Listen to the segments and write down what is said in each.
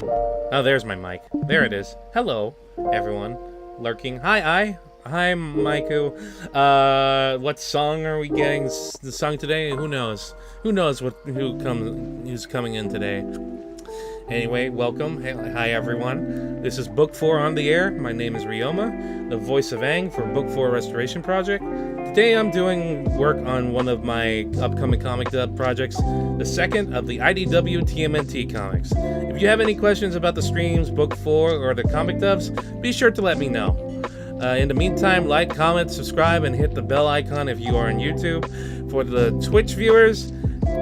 Oh, there's my mic. There it is. Hello, everyone. Lurking. Hi. Hi, Maiku. What song are we getting? The song today? Who knows? Who knows who's coming in today? Anyway, welcome. Hi, everyone. This is Book 4 on the air. My name is Ryoma, the voice of Aang for Book 4 Restoration Project. Today I'm doing work on one of my upcoming comic dub projects, the second of the IDW TMNT comics. If you have any questions about the streams, Book 4, or the comic dubs, be sure to let me know. In the meantime, like, comment, subscribe, and hit the bell icon if you are on YouTube. For the Twitch viewers,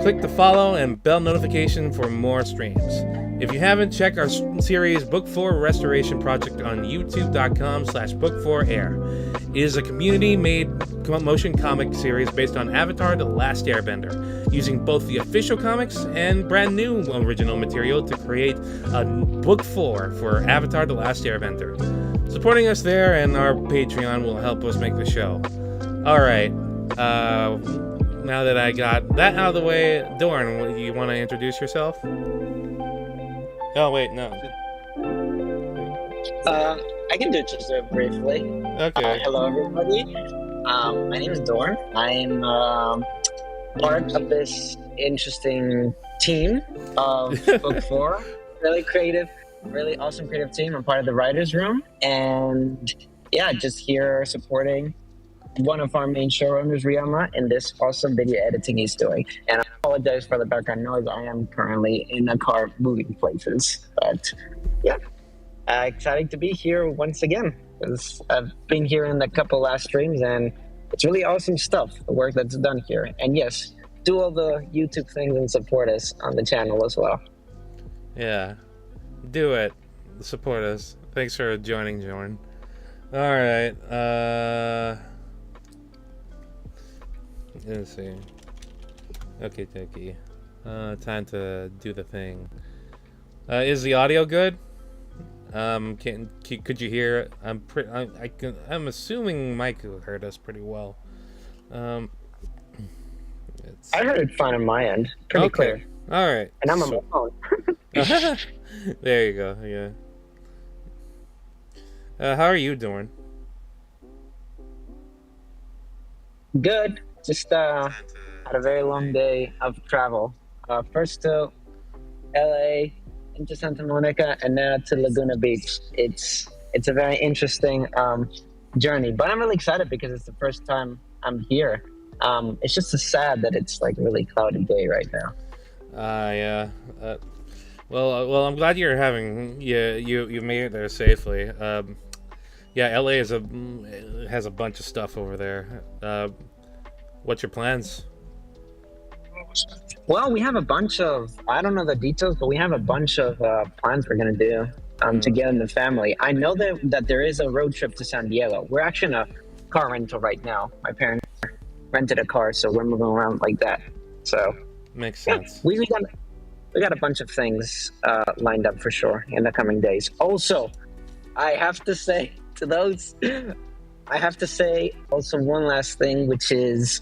click the follow and bell notification for more streams. If you haven't, check our series Book 4 Restoration Project on youtube.com/book4air. It is a community-made motion comic series based on Avatar: The Last Airbender, using both the official comics and brand new original material to create a Book 4 for Avatar: The Last Airbender. Supporting us there and our Patreon will help us make the show. Alright, now that I got that out of the way, Dorn, you want to introduce yourself? Oh, wait, no. I can do it just briefly. Okay. Hello, everybody. My name is Dorn. I'm part of this interesting team of Book 4. Really creative, really awesome creative team. I'm part of the writer's room. And yeah, just here supporting one of our main showrunners, Ryoma, in this awesome video editing he's doing. And I apologize for the background noise. I am currently in a car moving places. But yeah, exciting to be here once again. Because I've been here in a couple last streams and it's really awesome stuff, the work that's done here. And yes, do all the YouTube things and support us on the channel as well. Yeah, do it. Support us. Thanks for joining, Jordan. Alright, let's see. Okay. Time to do the thing. Is the audio good? Could you hear it? I'm assuming Maiku heard us pretty well. I heard it fine on my end. Pretty clear. All right. And I'm on my phone. There you go. Yeah. How are you doing? Good. Just had a very long day of travel. First to LA, into Santa Monica, and now to Laguna Beach. It's a very interesting journey, but I'm really excited because it's the first time I'm here. It's just so sad that it's like a really cloudy day right now. Yeah. Well, I'm glad you're having you made it there safely. Yeah, LA has a bunch of stuff over there. What's your plans? Well, we have a bunch of, I don't know the details, but we have a bunch of plans we're going to do together in the family. I know that there is a road trip to San Diego. We're actually in a car rental right now. My parents rented a car, so we're moving around like that. So makes sense. We got a bunch of things lined up for sure in the coming days. Also, I have to say also one last thing, which is,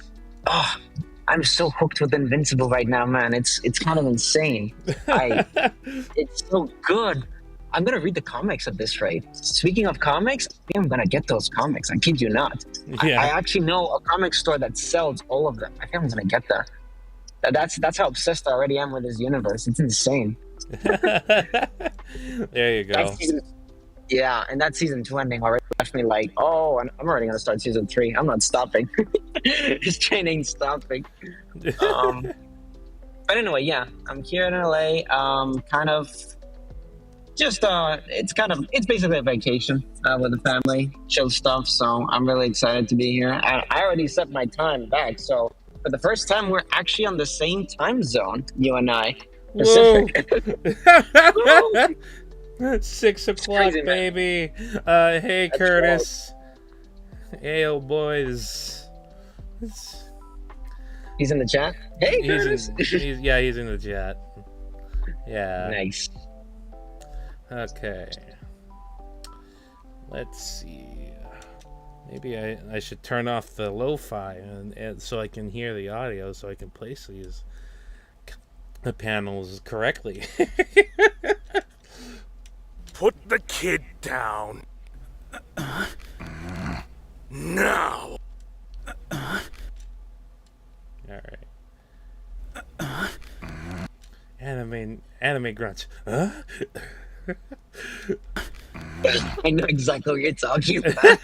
I'm so hooked with Invincible right now, man. It's kind of insane. It's so good. I'm gonna read the comics at this rate. Speaking of comics, I think I'm gonna get those comics. I kid you not. Yeah. I actually know a comic store that sells all of them. I think I'm gonna get that. That's how obsessed I already am with this universe. It's insane. There you go. And that season 2 ending already left me like, oh, I'm already gonna start season 3. I'm not stopping. This train ain't stopping. But anyway, yeah, I'm here in LA. Kind of just it's basically a vacation with the family, chill stuff. So I'm really excited to be here. I already set my time back, so for the first time we're actually on the same time zone, you and I. Whoa. Whoa. 6 o'clock, crazy, baby. Hey, That's Curtis. Hey, old boys. He's in the chat. Hey, Curtis. He's in the chat. Yeah. Nice. Okay. Let's see. Maybe I should turn off the lo-fi and so I can hear the audio, so I can place these panels correctly. kid down. Now. All right. Anime grunts. Huh? I know exactly what you're talking about.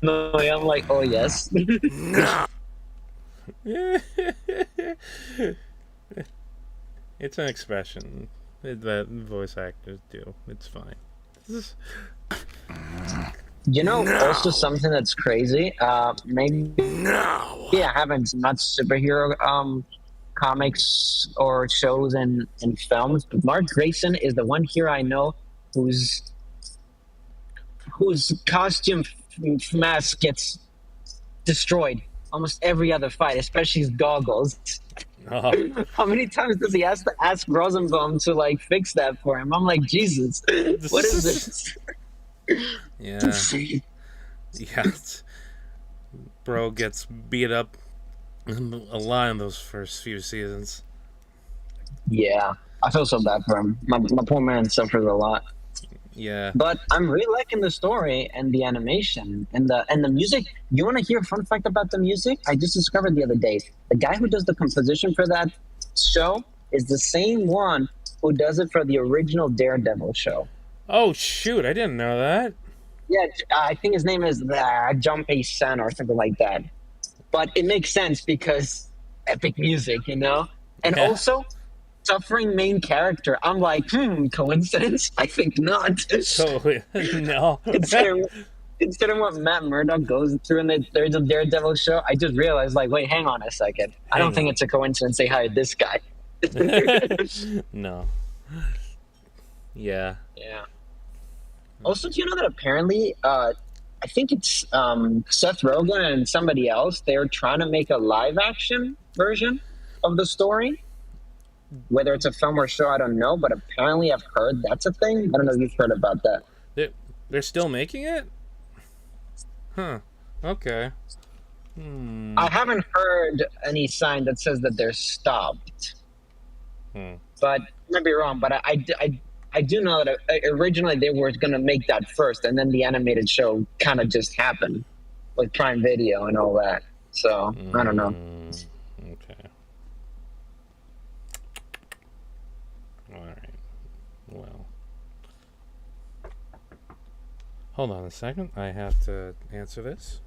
No, I'm like, oh yes. Now. It's an expression that voice actors do. It's fine. You know, No. also something that's crazy. Maybe Now. I haven't much superhero comics or shows and films, but Mark Grayson is the one here I know whose costume mask gets destroyed almost every other fight, especially his goggles. Oh, How many times does he have to ask Rosenbaum to like fix that for him? I'm like, Jesus, what is this? yeah. Yeah. Bro gets beat up a lot in those first few seasons. Yeah, I feel so bad for him. My poor man suffers a lot. Yeah. But I'm really liking the story and the animation and the music. You want to hear a fun fact about the music? I just discovered the other day. The guy who does the composition for that show is the same one who does it for the original Daredevil show. Oh shoot! I didn't know that. Yeah, I think his name is Junpei Sen or something like that. But it makes sense because epic music, you know? And Yeah. also, suffering main character. I'm like, coincidence? I think not. Totally. No. considering what Matt Murdock goes through in the Daredevil show, I just realized, like, wait, hang on a second. I don't think it's a coincidence they hired this guy. No. Yeah. Yeah. Also, do you know that apparently, I think it's Seth Rogen and somebody else, they're trying to make a live action version of the story. Whether it's a film or show, I don't know, but apparently I've heard that's a thing. I don't know if you've heard about that. They're still making it? Huh. Okay. I haven't heard any sign that says that they're stopped. But I might be wrong, but I do know that originally they were going to make that first, and then the animated show kind of just happened with Prime Video and all that. So, I don't know. Okay. Alright. Well. Hold on a second. I have to answer this.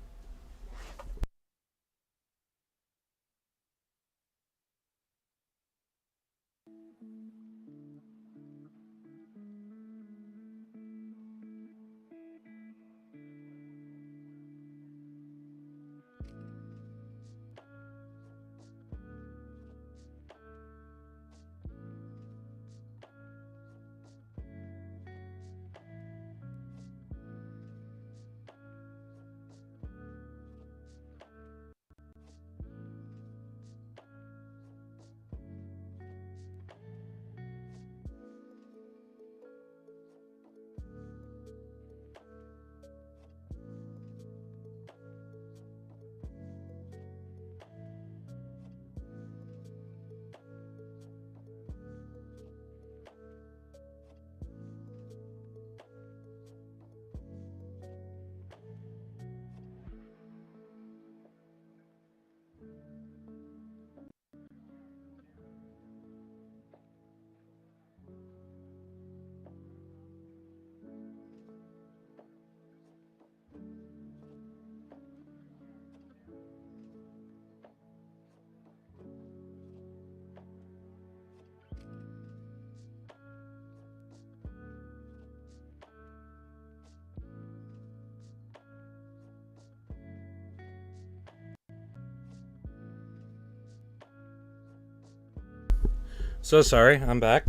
So sorry, I'm back.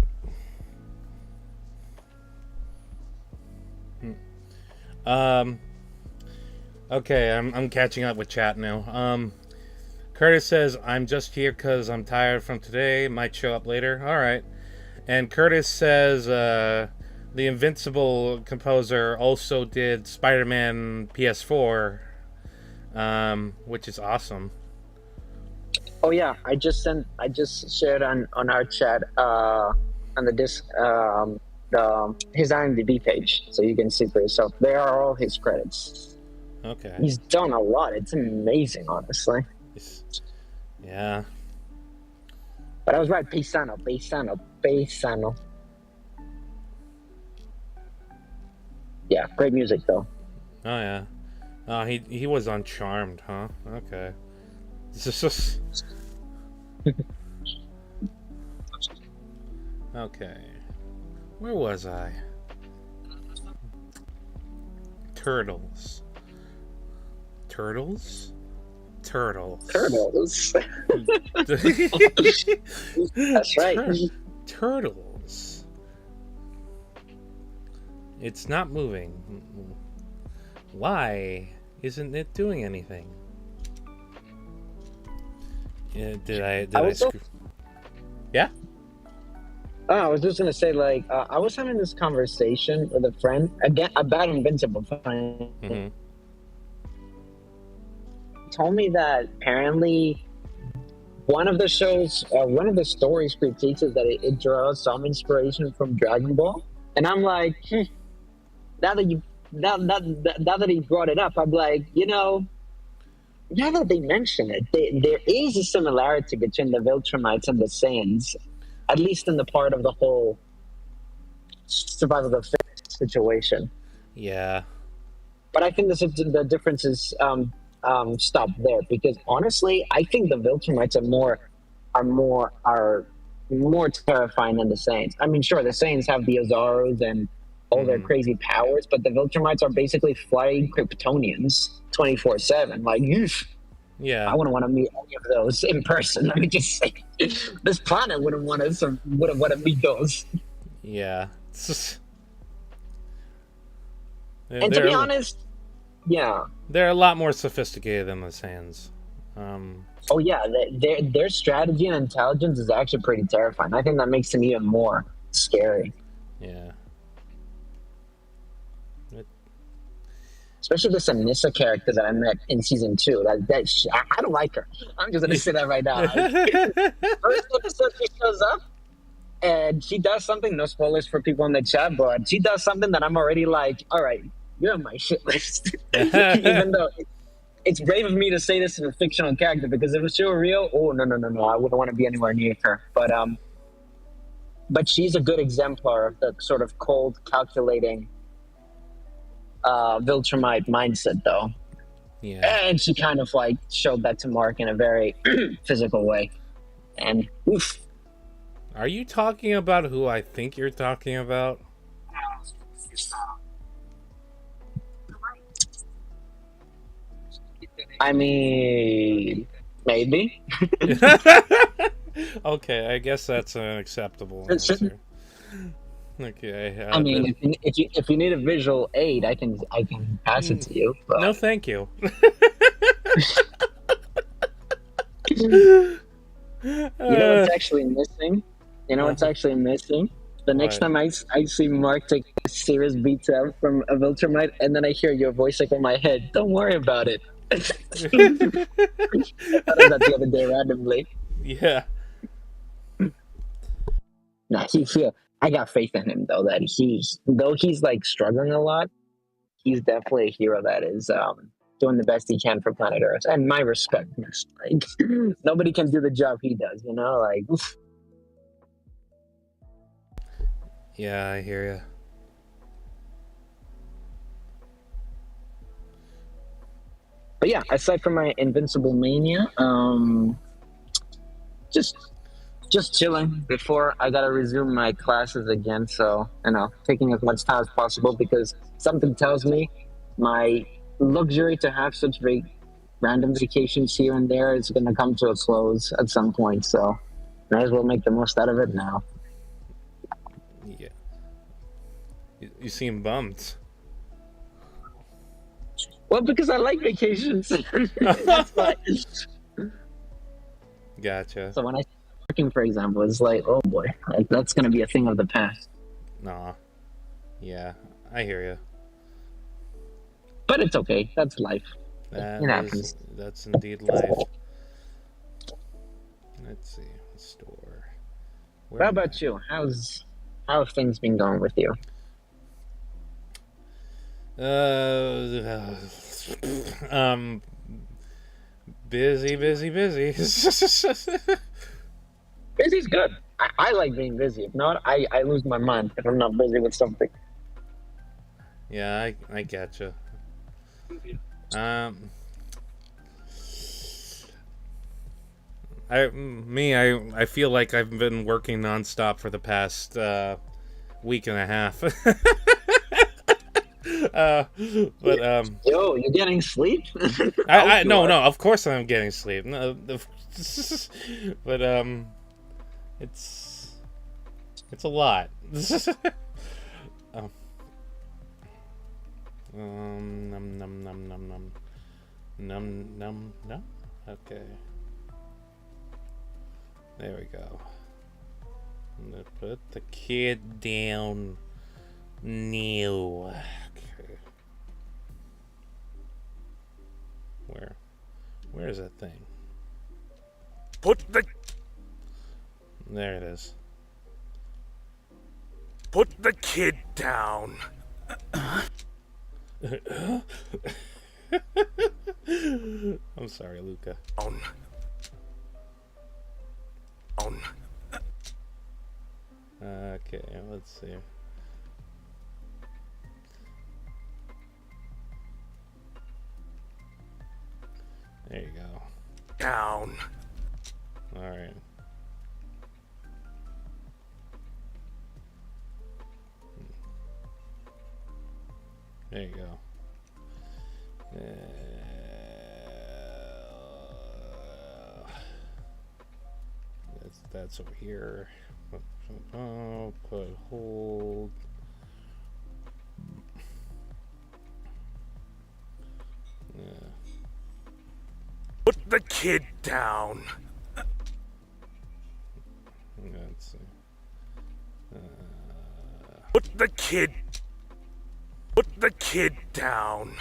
Okay, I'm catching up with chat now. Curtis says, I'm just here because I'm tired from today. Might show up later. Alright. And Curtis says, the Invincible composer also did Spider-Man PS4, which is awesome. Oh yeah, I just shared on our chat on the disc his IMDb page, so you can see for yourself. There are all his credits. Okay. He's done a lot. It's amazing, honestly. Yeah. But I was right. Paisano. Yeah, great music though. Oh yeah. Oh, he was on Charmed, huh? Okay. This is just okay. Where was I? Turtles. Turtles. Turtles. That's right. Turtles. It's not moving. Why isn't it doing anything? Yeah, did I screw? Yeah. Oh, I was just gonna say, like, I was having this conversation with a friend again about Invincible. Mm-hmm. Told me that apparently one of the stories critiques is that it draws some inspiration from Dragon Ball, and I'm like, now that you now that he brought it up, I'm like, now that they mention it, there is a similarity between the Viltrumites and the Saiyans, at least in the part of the whole survival of the fittest situation. Yeah. But I think the difference is stop there, because honestly, I think the Viltrumites are more terrifying than the Saiyans. I mean, sure, the Saiyans have the Ozarus and all their crazy powers, but the Viltrumites are basically flying Kryptonians 24/7. Like, Yeah. I wouldn't want to meet any of those in person. Let me just say, this planet wouldn't want to meet those. Yeah. And to be honest, yeah. They're a lot more sophisticated than the Saiyans. Oh yeah, their strategy and intelligence is actually pretty terrifying. I think that makes them even more scary. Yeah. Especially this Anissa character that I met in season 2. I don't like her. I'm just gonna say that right now. First episode she shows up and she does something. No spoilers for people in the chat, but she does something that I'm already like, all right, you're on my shit list. Even though it's brave of me to say this in a fictional character, because if she were real, oh no, I wouldn't want to be anywhere near her. But she's a good exemplar of the sort of cold, calculating Viltrumite mindset, though. Yeah. And she kind of like showed that to Mark in a very physical way. And oof. Are you talking about who I think you're talking about? I mean, maybe. Okay, I guess that's an acceptable answer. Okay. I mean, if you need a visual aid, I can pass it to you. But... No, thank you. You know what's actually missing? What's actually missing? The next time I see Mark take a serious beat up from a Viltrumite, and then I hear your voice like in my head, don't worry about it. I thought of that the other day randomly. Yeah. Nah, I got faith in him though, that though he's like struggling a lot, he's definitely a hero that is doing the best he can for planet Earth. And my respect, like nobody can do the job he does, like oof. Yeah, I hear you. But yeah, aside from my Invincible mania, just chilling before I gotta resume my classes again. So taking as much time as possible, because something tells me my luxury to have such random vacations here and there is gonna come to a close at some point. So might as well make the most out of it now. Yeah. You seem bummed. Well, because I like vacations. That's why. Gotcha. So when I start working, for example, it's like, oh boy, that's going to be a thing of the past. Nah. Yeah, I hear you. But it's okay. That's life. It happens. That's indeed life. Let's see. Store. How about you? How have things been going with you? Uh, um, busy, busy, busy. Busy's good. I like being busy. If not, I lose my mind if I'm not busy with something. Yeah, I getcha. Um, I feel like I've been working nonstop for the past week and a half. uh, but Yo, you getting sleep? I hope I you no are. no. Of course I'm getting sleep. No, but it's it's a lot. um, num num num num num num num num. Okay, there we go. I'm gonna put the kid down. New. Okay. Where is that thing? Put the There it is. kid down. I'm sorry, Luca. Down. Down. Okay, let's see. There you go. Down. All right. There you go. That's over here. Oh, put hold. Yeah. Put the kid down. Let's see. Put the kid. Put the kid down.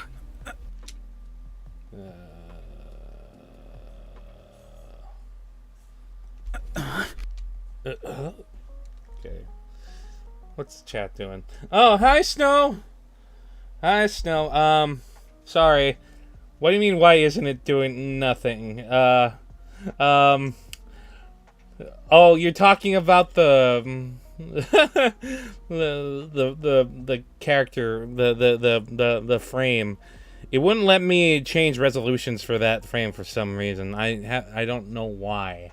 Okay. What's the chat doing? Oh, hi, Snow. Hi, Snow. Sorry. What do you mean? Why isn't it doing nothing? Um. Oh, you're talking about the the character, the frame. It wouldn't let me change resolutions for that frame for some reason. I don't know why.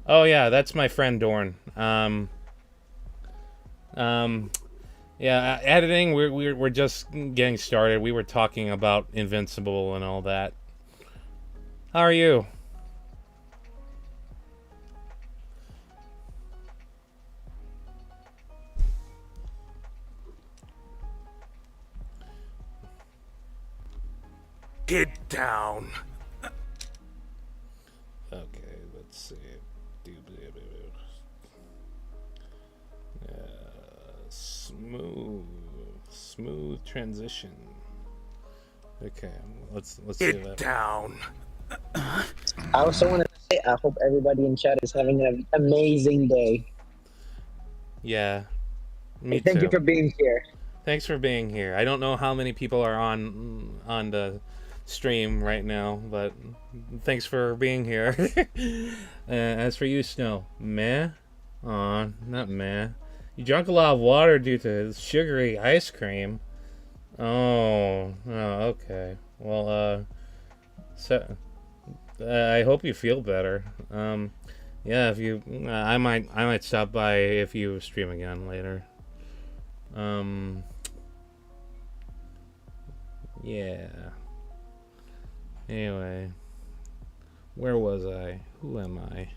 Oh yeah, that's my friend Dorn. Yeah, editing. We're just getting started. We were talking about Invincible and all that. How are you? Kid down. Okay, let's see. Smooth transition. Okay, let's see Kid that. down. I also want to say I hope everybody in chat is having an amazing day. Yeah, me And thank you too. for being here. Thanks for being here. I don't know how many people are on the stream right now, but thanks for being here. As for you, Snow, meh? Aw, not meh. You drank a lot of water due to sugary ice cream. Oh, okay. Well, so I hope you feel better. Yeah, if you, I might stop by if you stream again later. Yeah. Anyway, where was I? Who am I?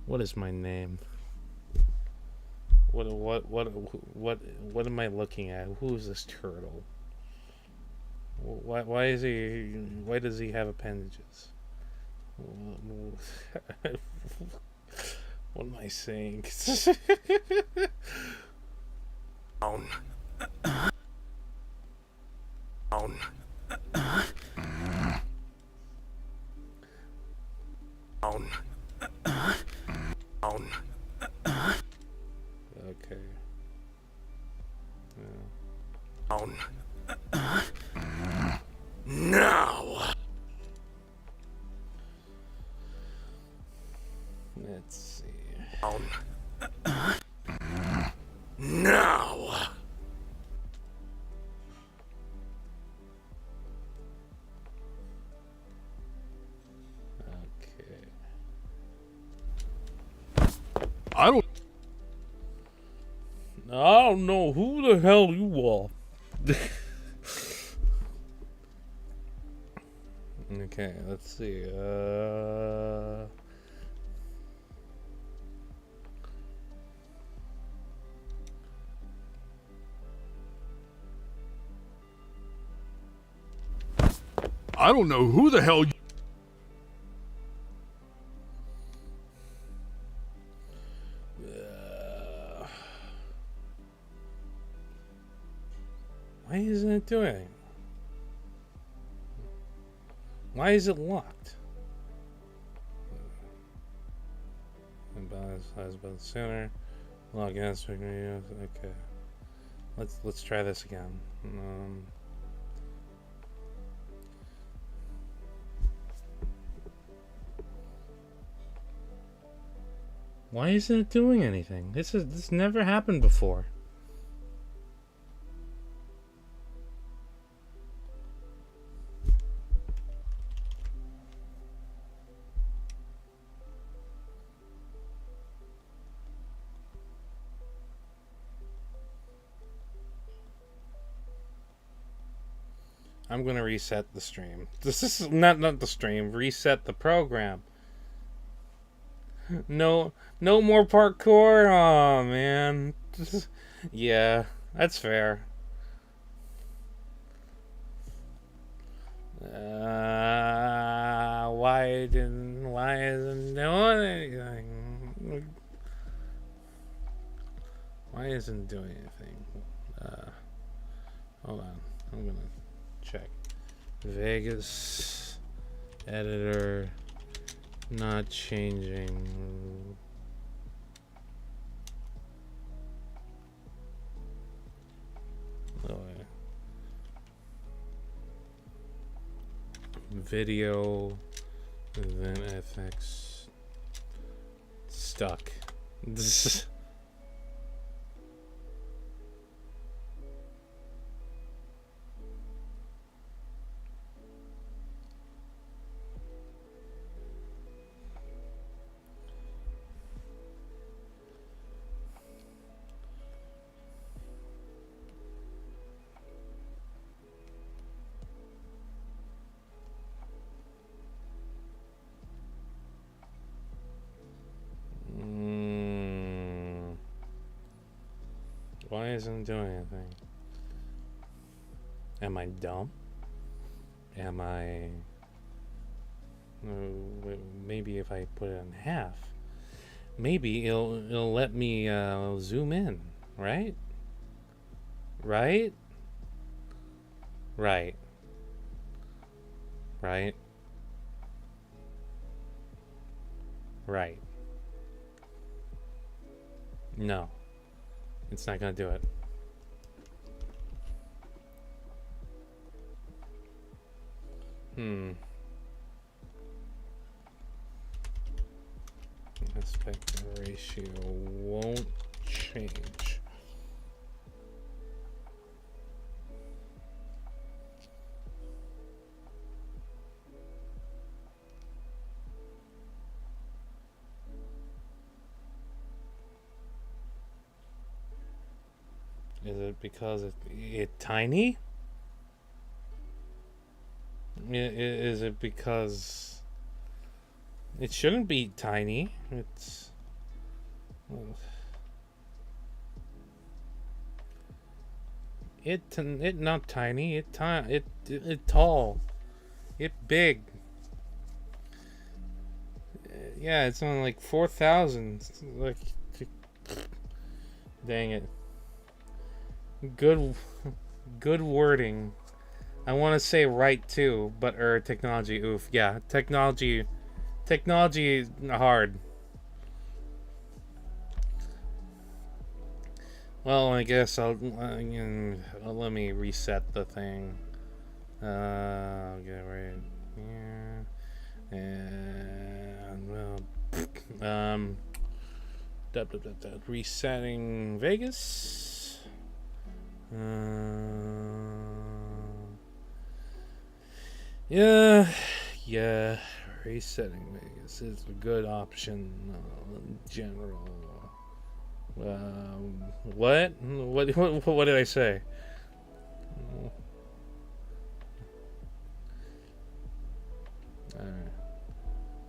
What is my name? What am I looking at? Who is this turtle? Why is he? Why does he have appendages? What am I saying? Down. Down. Down. Down. Down. Now. Let's see. Down. Now. Okay. I don't know who the hell you are. Okay, let's see. I don't know who the hell you. Why isn't it doing? Why is it locked? Size about sooner. Log in. Okay. Let's try this again. Why isn't it doing anything? This never happened before. I'm gonna reset the stream. This is not the stream. Reset the program. No more parkour. Oh man. Yeah, that's fair. Why isn't doing anything? Why isn't doing anything? Hold on. I'm gonna check. Vegas editor not changing. Oh, yeah. Video, then FX stuck. This. Why isn't it doing anything? Am I dumb? Am I... Maybe if I put it in half, maybe it'll let me zoom in, right? Right? Right. Right. Right. No. It's not gonna do it. Aspect ratio won't change. Is it because it's tiny? Is it because it shouldn't be tiny? It's it not tiny. It tall. It big. Yeah, it's on like 4,000. Like, dang it. Good wording. I want to say right too, but technology. Oof. Yeah, technology hard. Well, I guess let me reset the thing. I'll get right here. And, resetting Vegas. Yeah, resetting Vegas is a good option in general. What did I say?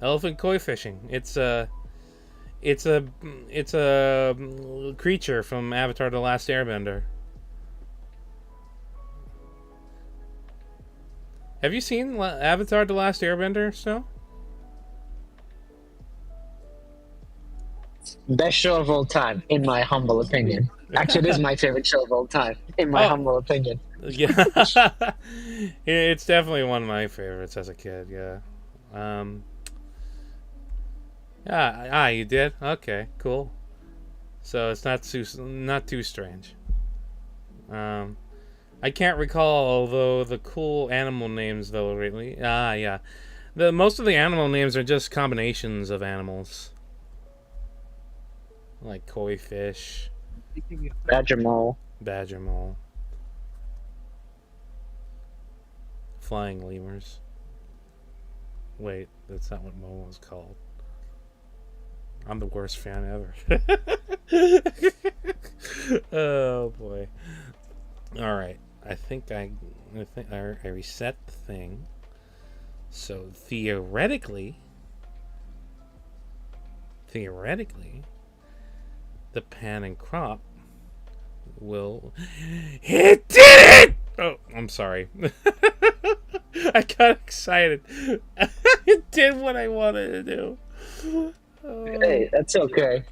Elephant koi fishing. It's a creature from Avatar: The Last Airbender. Have you seen Avatar: The Last Airbender, Snow? Best show of all time, in my humble opinion. Actually, it is my favorite show of all time, in my humble opinion. Yeah, it's definitely one of my favorites as a kid. Yeah. You did? Okay, cool. So it's not too strange. I can't recall though the cool animal names though lately. Yeah. Most of the animal names are just combinations of animals. Like koi fish. Badger mole. Flying lemurs. Wait, that's not what Momo was called. I'm the worst fan ever. Oh boy. Alright. I think I reset the thing. So theoretically, the pan and crop will. It did it! Oh, I'm sorry. I got excited. It did what I wanted to do. Oh. Hey, that's okay.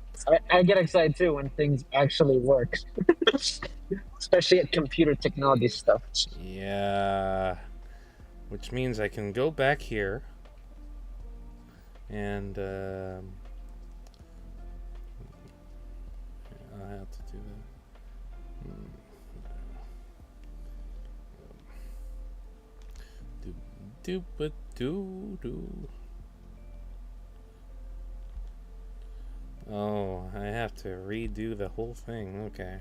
I get excited too when things actually work. Especially at computer technology stuff. Yeah. Which means I can go back here and I have to do that. Do. Oh, I have to redo the whole thing. Okay.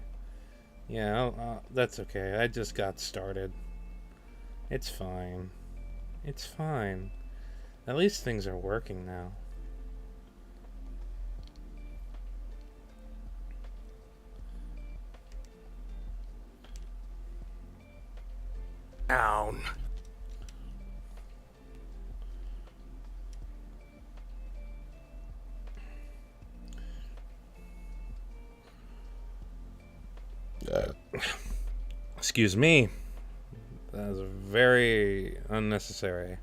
Yeah, that's okay. I just got started. It's fine. At least things are working now. Down. Excuse me. That was very unnecessary.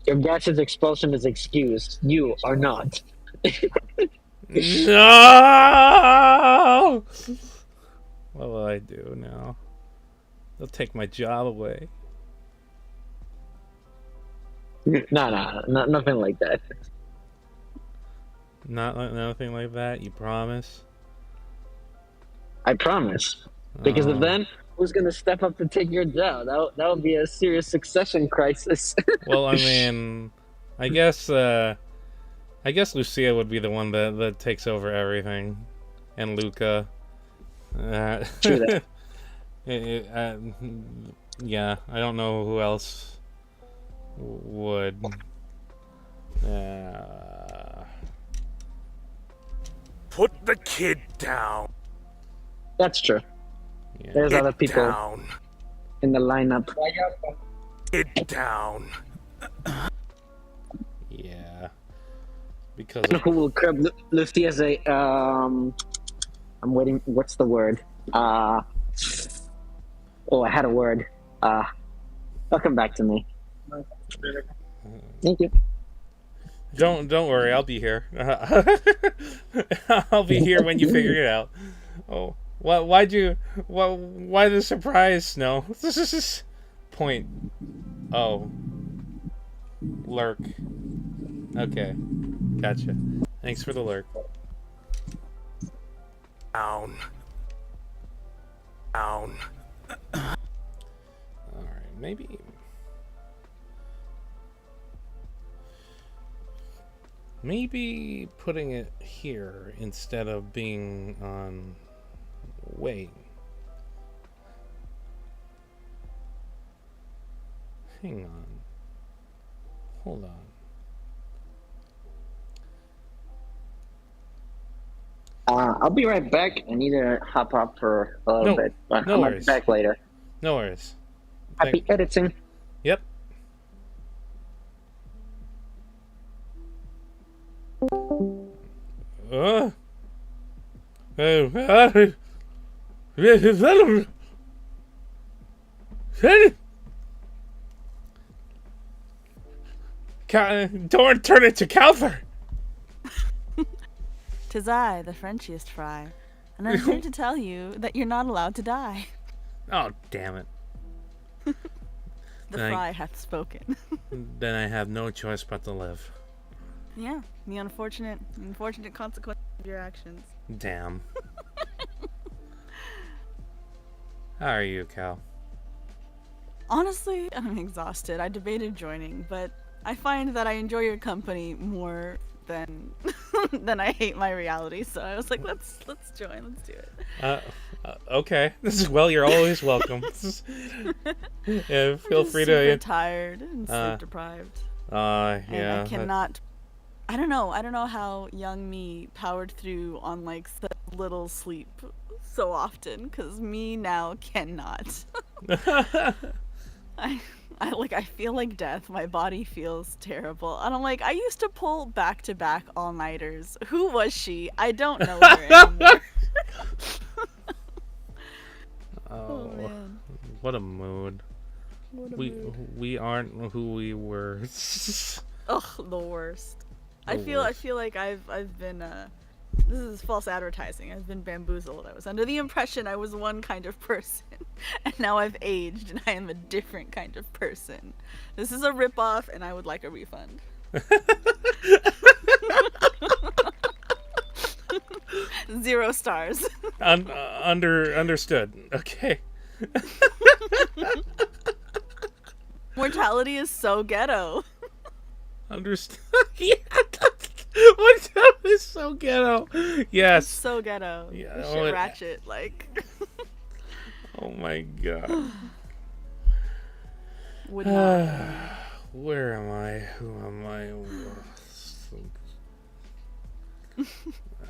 Your gas's expulsion is excused. You are not. No! What will I do now? They'll take my job away. No, nothing like that. Nothing like that. You promise? I promise. Because of then, who's gonna step up to take your job? That would be a serious succession crisis. Well, I mean, I guess Lucia would be the one that takes over everything, and Luca. True that. Yeah, I don't know who else would. Put the kid down. That's true. Yeah. There's Get other people down. in the lineup. Kid down. Yeah. Because Who will curb Luffy as a I'm waiting. What's the word? Oh, I had a word. I'll come back to me. Thank you. Don't worry, I'll be here. I'll be here when you figure it out. Oh, why the surprise, Snow? This is point. Oh, lurk. Okay. Gotcha. Thanks for the lurk. Down. Down. Alright, maybe... Maybe putting it here instead of being on... Wait. Hang on. Hold on. I'll be right back. I need to hop up for a little bit, but no I'll be worries. back later. No worries. Happy editing. Yep. Don't turn it to Calther. 'Tis I, the Frenchiest fry, and I'm here to tell you that you're not allowed to die. Oh, damn it. The Then fry hath spoken. Then I have no choice but to live. Yeah, the unfortunate consequence of your actions. Damn. How are you, Cal? Honestly, I'm exhausted. I debated joining, but I find that I enjoy your company more than than I hate my reality. So I was like, let's join. Let's do it. Okay. Well, you're always welcome. Yeah, feel free to. Super tired and sleep deprived. Yeah. And I cannot. I don't know how young me powered through on like such little sleep so often, because me now cannot. I feel like death. My body feels terrible. And I'm like, I used to pull back-to-back all-nighters. Who was she? I don't know her anymore. Oh, man. what a mood. We aren't who we were. Ugh, the worst. I feel like I've been this is false advertising. I've been bamboozled. I was under the impression I was one kind of person, and now I've aged and I am a different kind of person. This is a ripoff, and I would like a refund. 0 stars. Understood. Okay. Mortality is so ghetto. Understood. Yeah, mortality is so ghetto. Yes. It's so ghetto. Yeah, Shit ratchet, like. Oh my god. Would not. Where am I? Who am I?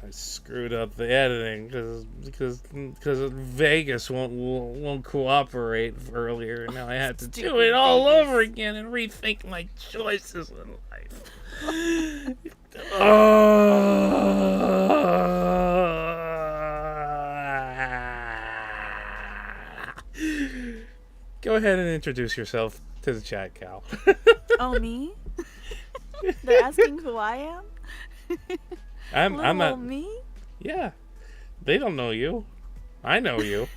I screwed up the editing because Vegas won't cooperate earlier. Now I had to do it all over again and rethink my choices in life. Go ahead and introduce yourself to the chat, Cal. Oh, me? They're asking who I am? I'm not me. Yeah, they don't know you. I know you.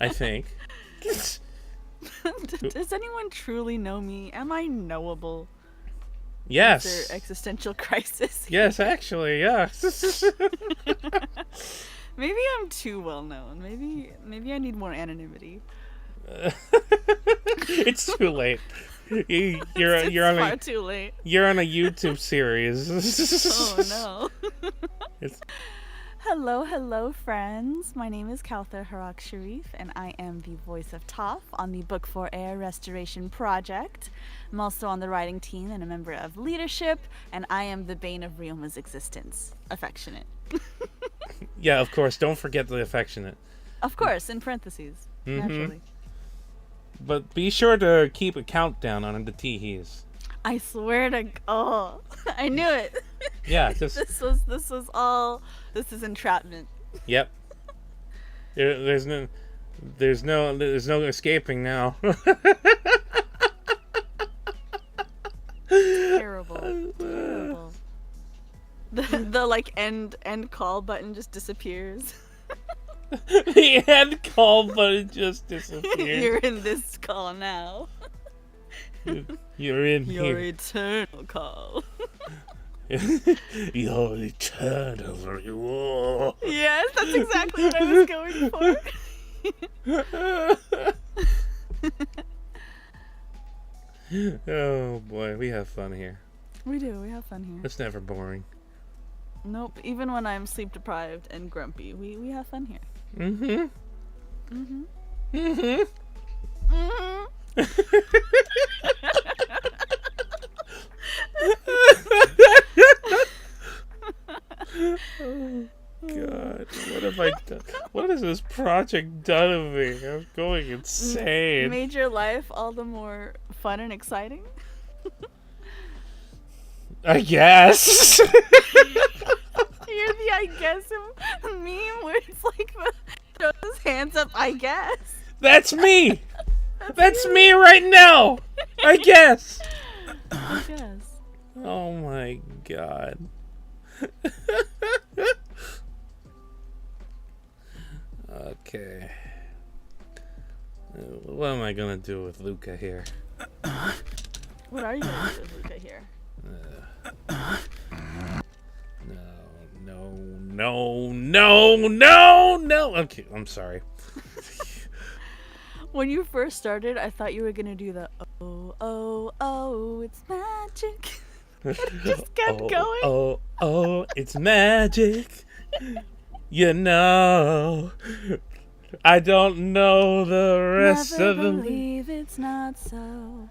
I think. Does anyone truly know me? Am I knowable? Yes. Is there existential crisis? Yes, actually, yeah. Maybe I'm too well known. Maybe I need more anonymity. It's too late. You're on far too late. You're on a YouTube series. Oh no. Hello, friends. My name is Kauthar Harak Sharif, and I am the voice of Toph on the Book 4 Air Restoration Project. I'm also on the writing team and a member of leadership, and I am the bane of Ryoma's existence. Affectionate. Yeah, of course. Don't forget the affectionate. Of course, in parentheses. Naturally. But be sure to keep a countdown on the teehees. I swear to I knew it. Yeah, just This is entrapment. Yep. There's no escaping now. Terrible. The like end call button just disappears. The end call button just disappeared. You're in this call now. You're in Your here. eternal call. You're eternal. You Yes, that's exactly what I was going for. Oh boy, we have fun here. We do. We have fun here. It's never boring. Nope. Even when I'm sleep deprived and grumpy, we have fun here. Mm-hmm. Mm-hmm. Mm-hmm. Mm-hmm. Oh God, what have I done? What has this project done to me? I'm going insane. Made your life all the more fun and exciting. I guess. You're the I guess meme where it's like throws his hands up. I guess. That's me. That's me right now. I guess. I guess. Oh my God. Okay. What am I gonna do with Luca here? What are you gonna do with Luca here? No. Okay, I'm sorry. When you first started, I thought you were gonna do the oh, it's magic. It just kept going. It's magic. You know, I don't know the rest Never of them. believe it's not so.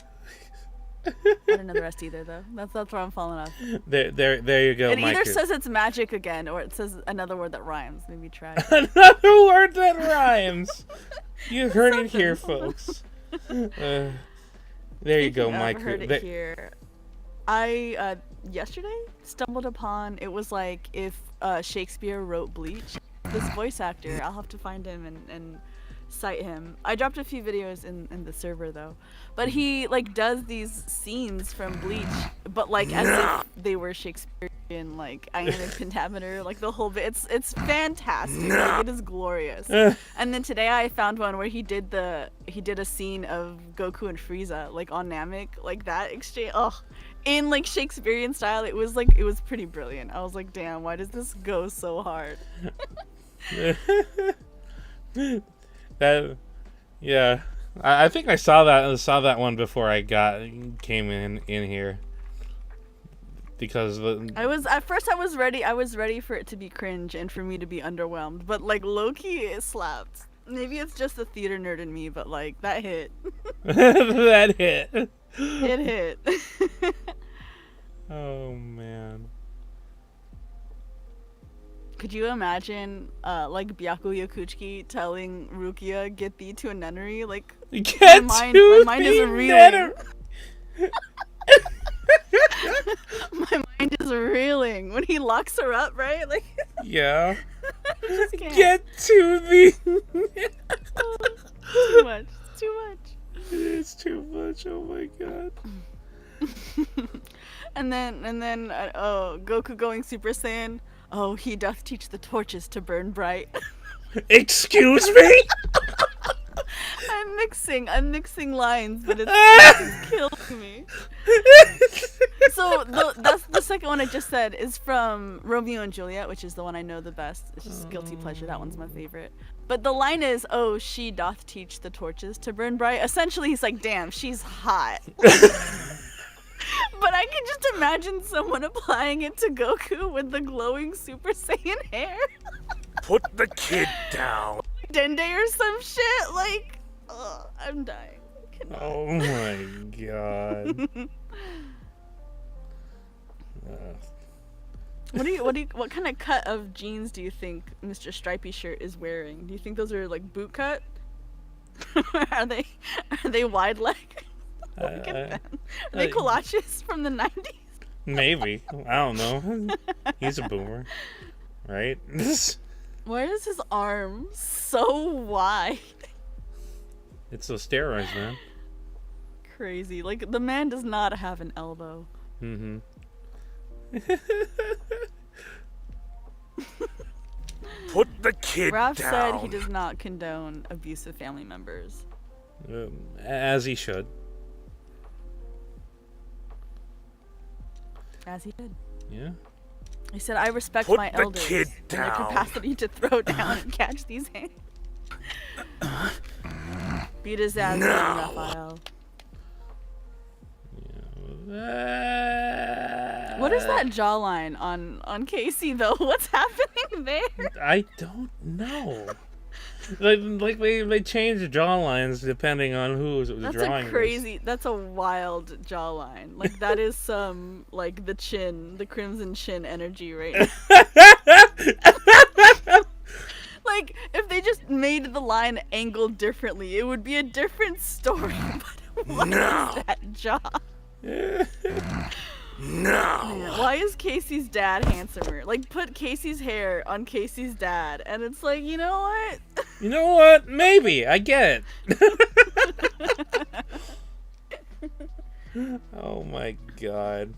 I don't know the rest either, though. That's where I'm falling off. There you go, It Mike. either says it's magic again, or it says another word that rhymes. Maybe try it. Another word that rhymes. You heard it here, folks. There you go, Speaking of, Mike. heard it here. I yesterday stumbled upon. It was like if Shakespeare wrote Bleach. This voice actor, I'll have to find him and cite him. I dropped a few videos in the server though, but he like does these scenes from Bleach, but like as if they were Shakespearean, like iambic pentameter, like the whole bit. It's fantastic. Like, it is glorious. And then today I found one where he did a scene of Goku and Frieza like on Namek, like that exchange. Oh, in like Shakespearean style. It was pretty brilliant. I was like, damn, why does this go so hard? That, yeah, I think I saw that one before I came in here, because I was ready for it to be cringe and for me to be underwhelmed, but like low-key it slapped. Maybe it's just the theater nerd in me, but like that hit. that hit. It hit. Oh man. Could you imagine, like Byakuya Kuchiki telling Rukia, "Get thee to a nunnery"? Like, my mind is reeling. My mind is reeling when he locks her up, right? Like, Yeah. I just can't. Get to the. Too much. Too much. It's too much. Oh my God. And then, Goku going Super Saiyan. Oh, he doth teach the torches to burn bright. Excuse me? I'm mixing lines, but it's killing me. So that's the second one I just said is from Romeo and Juliet, which is the one I know the best. It's just guilty pleasure. That one's my favorite. But the line is, "Oh, she doth teach the torches to burn bright." Essentially, he's like, "Damn, she's hot." But I can just imagine someone applying it to Goku with the glowing Super Saiyan hair. Put the kid down. Dende or some shit. Like, ugh, I'm dying. I cannot. Oh my God. What kind of cut of jeans do you think Mr. Stripey Shirt is wearing? Do you think those are like boot cut? Are they wide leg? Look at them. Are they collages from the 90s? Maybe. I don't know. He's a boomer, right? Why is his arm so wide? It's those steroids, man. Crazy. Like, the man does not have an elbow. Mm-hmm. Put the kid Raph down. said he does not condone abusive family members. As he should. As he did. Yeah. He said, "I respect Put my the elders kid and their down." capacity to throw down and catch these hands." Beat his ass, No. Raphael. What is that jawline on Casey though? What's happening there? I don't know. Like they change the jawlines depending on who's That's drawing. a crazy. That's a wild jawline. Like that is some like the crimson chin energy right now. Like if they just made the line angled differently, it would be a different story. But what is that jaw? No. Why is Casey's dad handsomer? Like, put Casey's hair on Casey's dad, and it's like, you know what? You know what? Maybe I get it. Oh my god.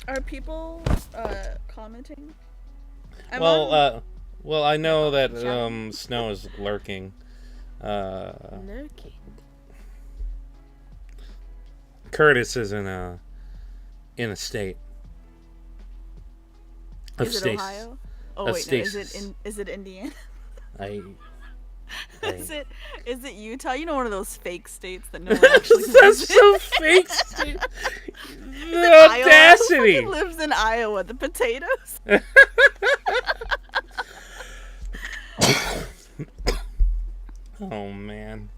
Are people commenting? Well, I know that chat. Snow is lurking. Lurking. Curtis is in a state. Of Is it stasis. Ohio? Oh Of wait, no. stasis. Is it Indiana? Is Is it Utah? You know, one of those fake states that no one actually That's lives in. so fake. The Iowa? audacity. Who fucking lives in Iowa? The potatoes. Oh man.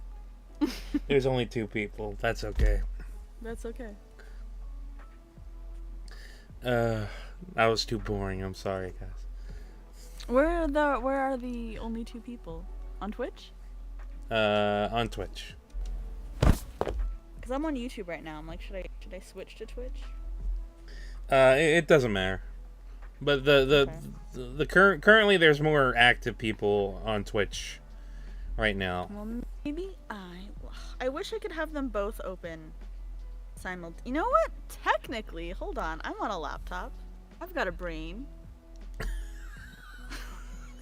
There's only 2 people. That's okay. That's okay. That was too boring. I'm sorry, guys. Where are the only 2 people? On Twitch? On Twitch. Because I'm on YouTube right now. I'm like, should I switch to Twitch? It doesn't matter. But currently there's more active people on Twitch right now. Well, maybe I wish I could have them both open You know what? Technically, hold on. I'm on a laptop. I've got a brain.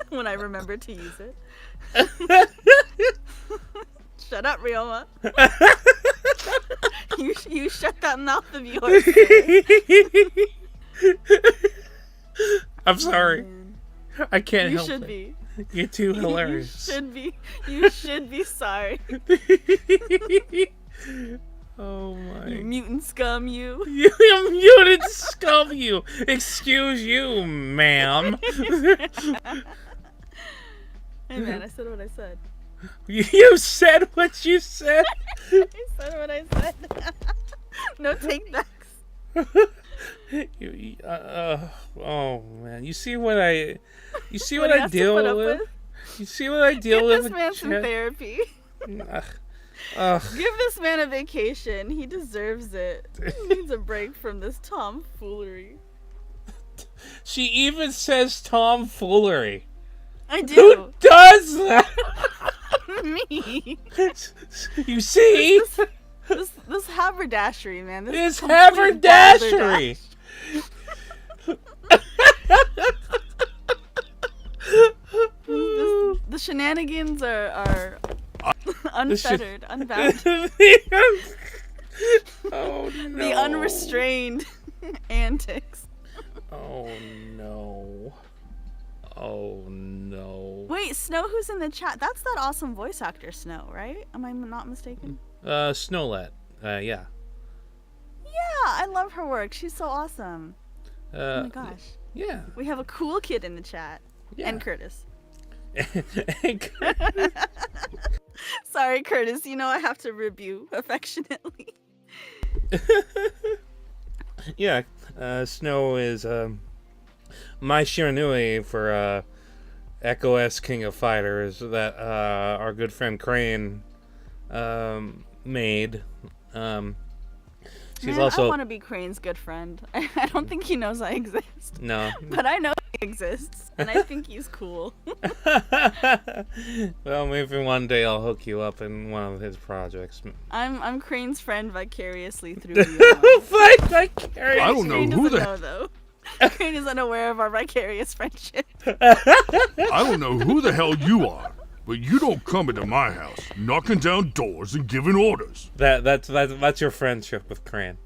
When I remember to use it. Shut up, Ryoma. you shut that mouth of yours. I'm sorry. Man. I can't You help should it. be. You're too hilarious. You should be sorry. Oh my. You mutant scum, you. You muted scum, you. Excuse you, ma'am. Hey man, I said what I said. You said what you said. I said what I said. No take backs. Oh man, you see what I What he has to deal put up with? You see what I deal Give with? this man some chat? therapy. Ugh. Give this man a vacation. He deserves it. He needs a break from this tomfoolery. She even says tomfoolery. I do. Who does that? Me. You see? This haberdashery, man. This It's complete haberdashery. The shenanigans are unfettered, unbounded. Oh no. The unrestrained antics. Oh no. Oh no. Wait, Snow, who's in the chat? That's that awesome voice actor, Snow, right? Am I not mistaken? Snowlet. Yeah. Yeah, I love her work. She's so awesome. Oh my gosh. Yeah. We have a cool kid in the chat. Yeah. And Curtis. Sorry, Curtis. You know I have to rib you affectionately. Yeah. Snow is my Shiranui for Echo S King of Fighters that our good friend Crane made. She's Man, also I want to be Crane's good friend. I don't think he knows I exist. no. But I know he exists, and I think he's cool. Well, maybe one day I'll hook you up in one of his projects. I'm Crane's friend vicariously through you. I don't know Crane who doesn't the- know, though. Crane is unaware of our vicarious friendship. I don't know who the hell you are, but you don't come into my house, knocking down doors and giving orders. That's your friendship with Crane.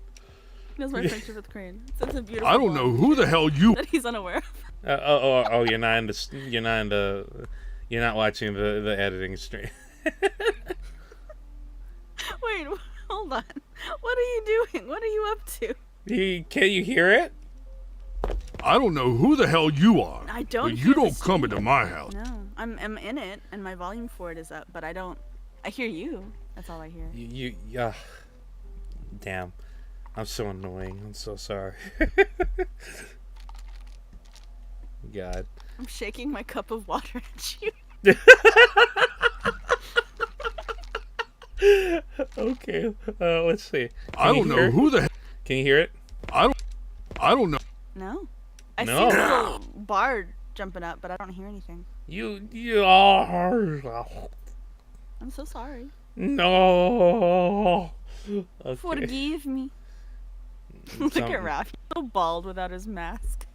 He knows my friendship with Crane. It's a beautiful. I don't know who the hell you. that he's unaware of. You're not into. You're not watching the editing stream. Wait, hold on. What are you doing? What are you up to? Can you hear it? I don't know who the hell you are. I don't. But hear you the don't come stream. into my house. No, I'm in it, and my volume for it is up, but I don't. I hear you. That's all I hear. Damn. I'm so annoying. I'm so sorry. God. I'm shaking my cup of water at you. Okay. Let's see. I don't know who the hell. Can you hear it? I don't know. No. I No. see a little bar jumping up, but I don't hear anything. You are. I'm so sorry. No. Okay. Forgive me. Look at Raph. He's so bald without his mask.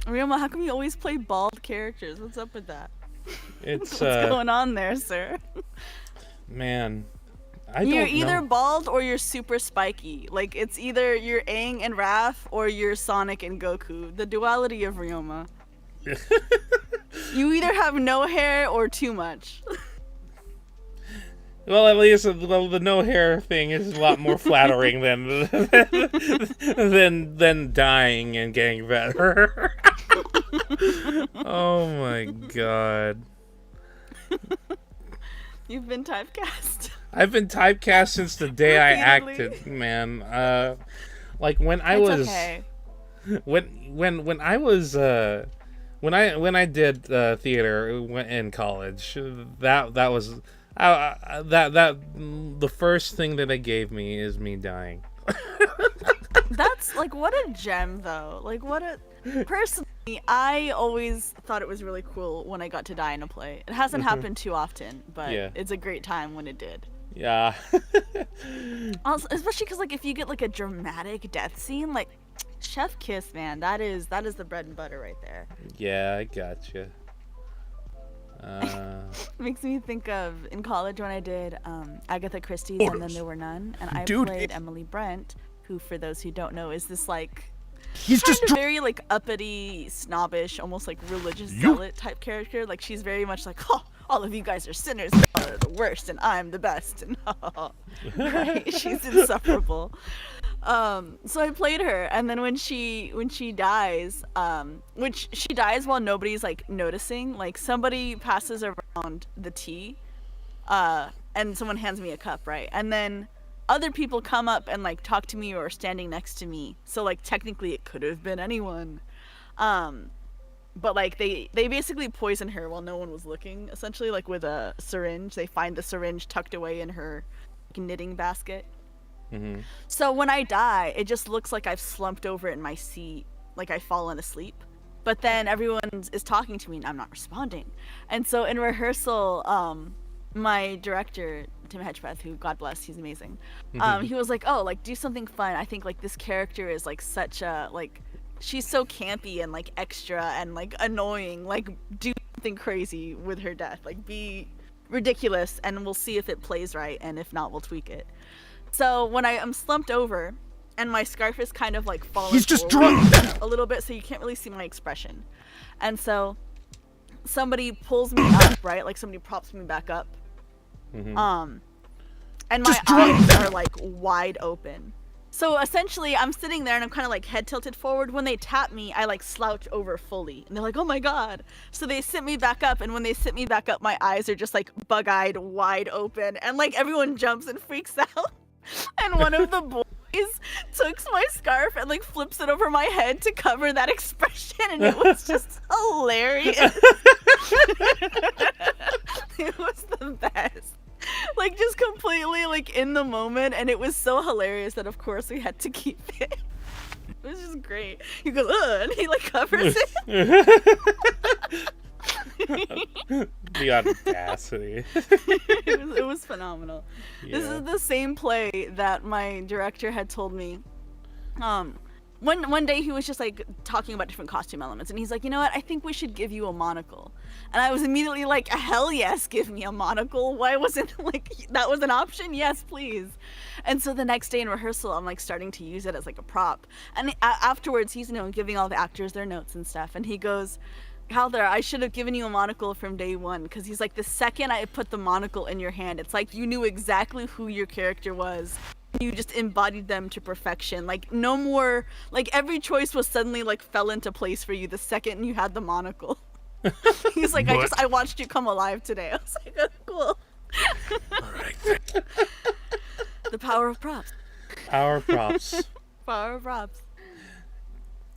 Ryoma, how come you always play bald characters? What's up with that? It's What's going on there, sir? Man, You're either know. bald or you're super spiky. Like, it's either you're Aang and Raph or you're Sonic and Goku. The duality of Ryoma. You either have no hair or too much. Well, at least the no hair thing is a lot more flattering than dying and getting better. Oh my god. You've been typecast. I've been typecast since the day I Repeatedly. acted, man. Like when I It's was okay. when I was when I did theater in college, that was the first thing that they gave me is me dying. That's like, what a gem though. Like, what a personally, I always thought it was really cool when I got to die in a play. It hasn't happened too often, but Yeah. it's a great time when it did. Yeah. Also, especially because like if you get like a dramatic death scene, like chef kiss, man, that is the bread and butter right there. Yeah, I gotcha. Makes me think of in college when I did Agatha Christie's and Then There Were None, and I Dude, played Emily Brent, who, for those who don't know, is this like He's kind just of very like uppity, snobbish, almost like religious zealot type character. Like she's very much like, oh, all of you guys are sinners, and y'all are the worst, and I'm the best, and right? She's insufferable. So I played her, and then when she dies, which she dies while nobody's like noticing, like somebody passes around the tea, and someone hands me a cup, right? And then other people come up and like talk to me or are standing next to me. So like technically it could have been anyone. But like they basically poison her while no one was looking, essentially, like with a syringe. They find the syringe tucked away in her knitting basket. Mm-hmm. So when I die, it just looks like I've slumped over in my seat, like I've fallen asleep. But then everyone is talking to me and I'm not responding. And so in rehearsal, my director, Tim Hedgepeth, who God bless, he's amazing. He was like, "Oh, like do something fun. I think like this character is like such a like, she's so campy and like extra and like annoying. Like do something crazy with her death. Like be ridiculous, and we'll see if it plays right. And if not, we'll tweak it." So when I'm slumped over, and my scarf is kind of like falling He's just forward drunk. a little bit, so you can't really see my expression. And so somebody pulls me up, right? Like somebody props me back up. And my Just drunk. eyes are like wide open. So essentially I'm sitting there and I'm kind of like head tilted forward. When they tap me, I like slouch over fully. And they're like, "Oh my God." So they sit me back up, and when they sit me back up, my eyes are just like bug-eyed, wide open. And like everyone jumps and freaks out. And one of the boys takes my scarf and like flips it over my head to cover that expression, and it was just hilarious. It was the best. Like just completely like in the moment, and it was so hilarious that of course we had to keep it. It was just great. He goes, "Ugh," and he like covers it. The audacity. It was phenomenal. This Yeah. is the same play that my director had told me. one day he was just like talking about different costume elements, and he's like, you know what, I think we should give you a monocle. And I was immediately like, hell yes, give me a monocle. Why wasn't like that was an option? Yes, please. And so the next day in rehearsal, I'm like starting to use it as like a prop. And afterwards, he's giving all the actors their notes and stuff, and he goes, Calder, I should have given you a monocle from day one, because he's like, the second I put the monocle in your hand, it's like you knew exactly who your character was. You just embodied them to perfection. Like, no more, like, every choice was suddenly, like, fell into place for you the second you had the monocle. He's like, I watched you come alive today. I was like, oh, cool. Alright. The power of props. Our props. Power of props.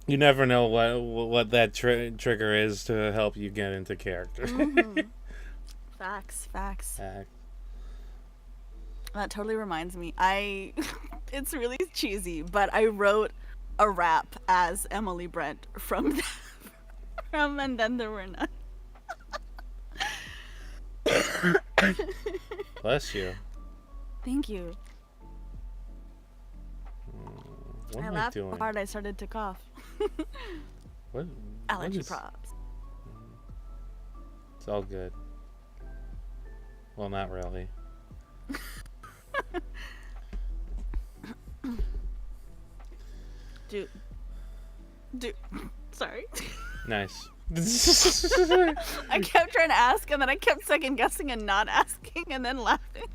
You never know what that trigger is to help you get into character. Facts. That totally reminds me. It's really cheesy, but I wrote a rap as Emily Brent from And Then There Were None. Bless you. Thank you. What I am I laughed doing? so hard I started to cough. What Allergy is... props. It's all good. Well, not really. Dude. Sorry. Nice. I kept trying to ask, and then I kept second guessing and not asking, and then laughing.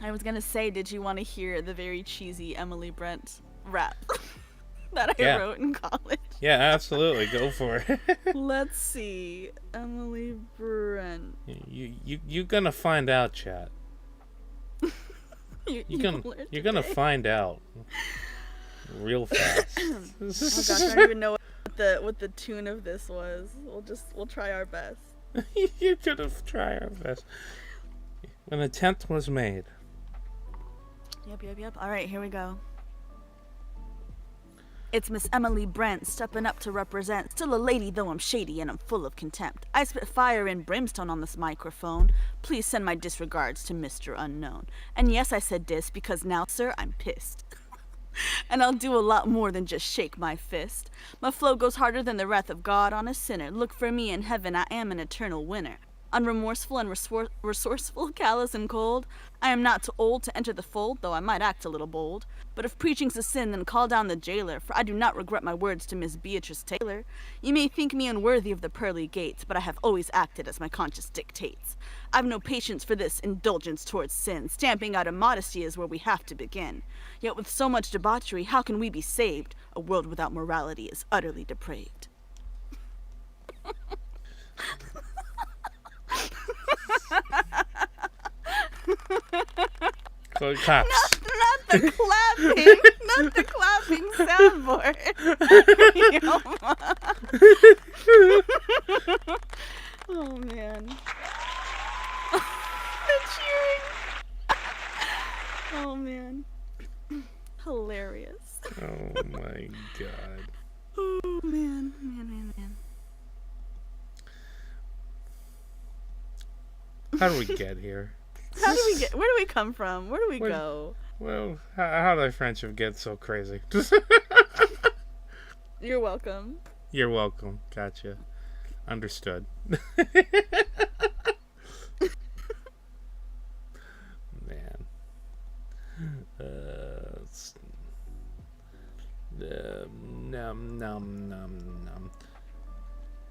I was gonna say, did you want to hear the very cheesy Emily Brent rap that I wrote in college? Yeah, absolutely. Go for it. Let's see. Emily Brent. You're gonna find out, chat. You're gonna find out real fast. Oh gosh, I don't even know what the tune of this was. We'll try our best. You're gonna try our best. An attempt was made. Yep. All right, here we go. It's Miss Emily Brent, stepping up to represent. Still a lady, though I'm shady and I'm full of contempt. I spit fire and brimstone on this microphone. Please send my disregards to Mr. Unknown. And yes, I said dis because now, sir, I'm pissed. And I'll do a lot more than just shake my fist. My flow goes harder than the wrath of God on a sinner. Look for me in heaven, I am an eternal winner. Unremorseful and resourceful, callous and cold. I am not too old to enter the fold, though I might act a little bold. But if preaching's a sin, then call down the jailer, for I do not regret my words to Miss Beatrice Taylor. You may think me unworthy of the pearly gates, but I have always acted as my conscience dictates. I've no patience for this indulgence towards sin. Stamping out immodesty is where we have to begin. Yet with so much debauchery, how can we be saved? A world without morality is utterly depraved. So claps. Not the clapping, not the clapping soundboard. Oh man. The cheering. Oh man. Hilarious. Oh my god. Oh man. How do we get here? Where do we come from? Where do we go? Well, how did our friendship get so crazy? You're welcome. You're welcome. Gotcha. Understood. Man. Num.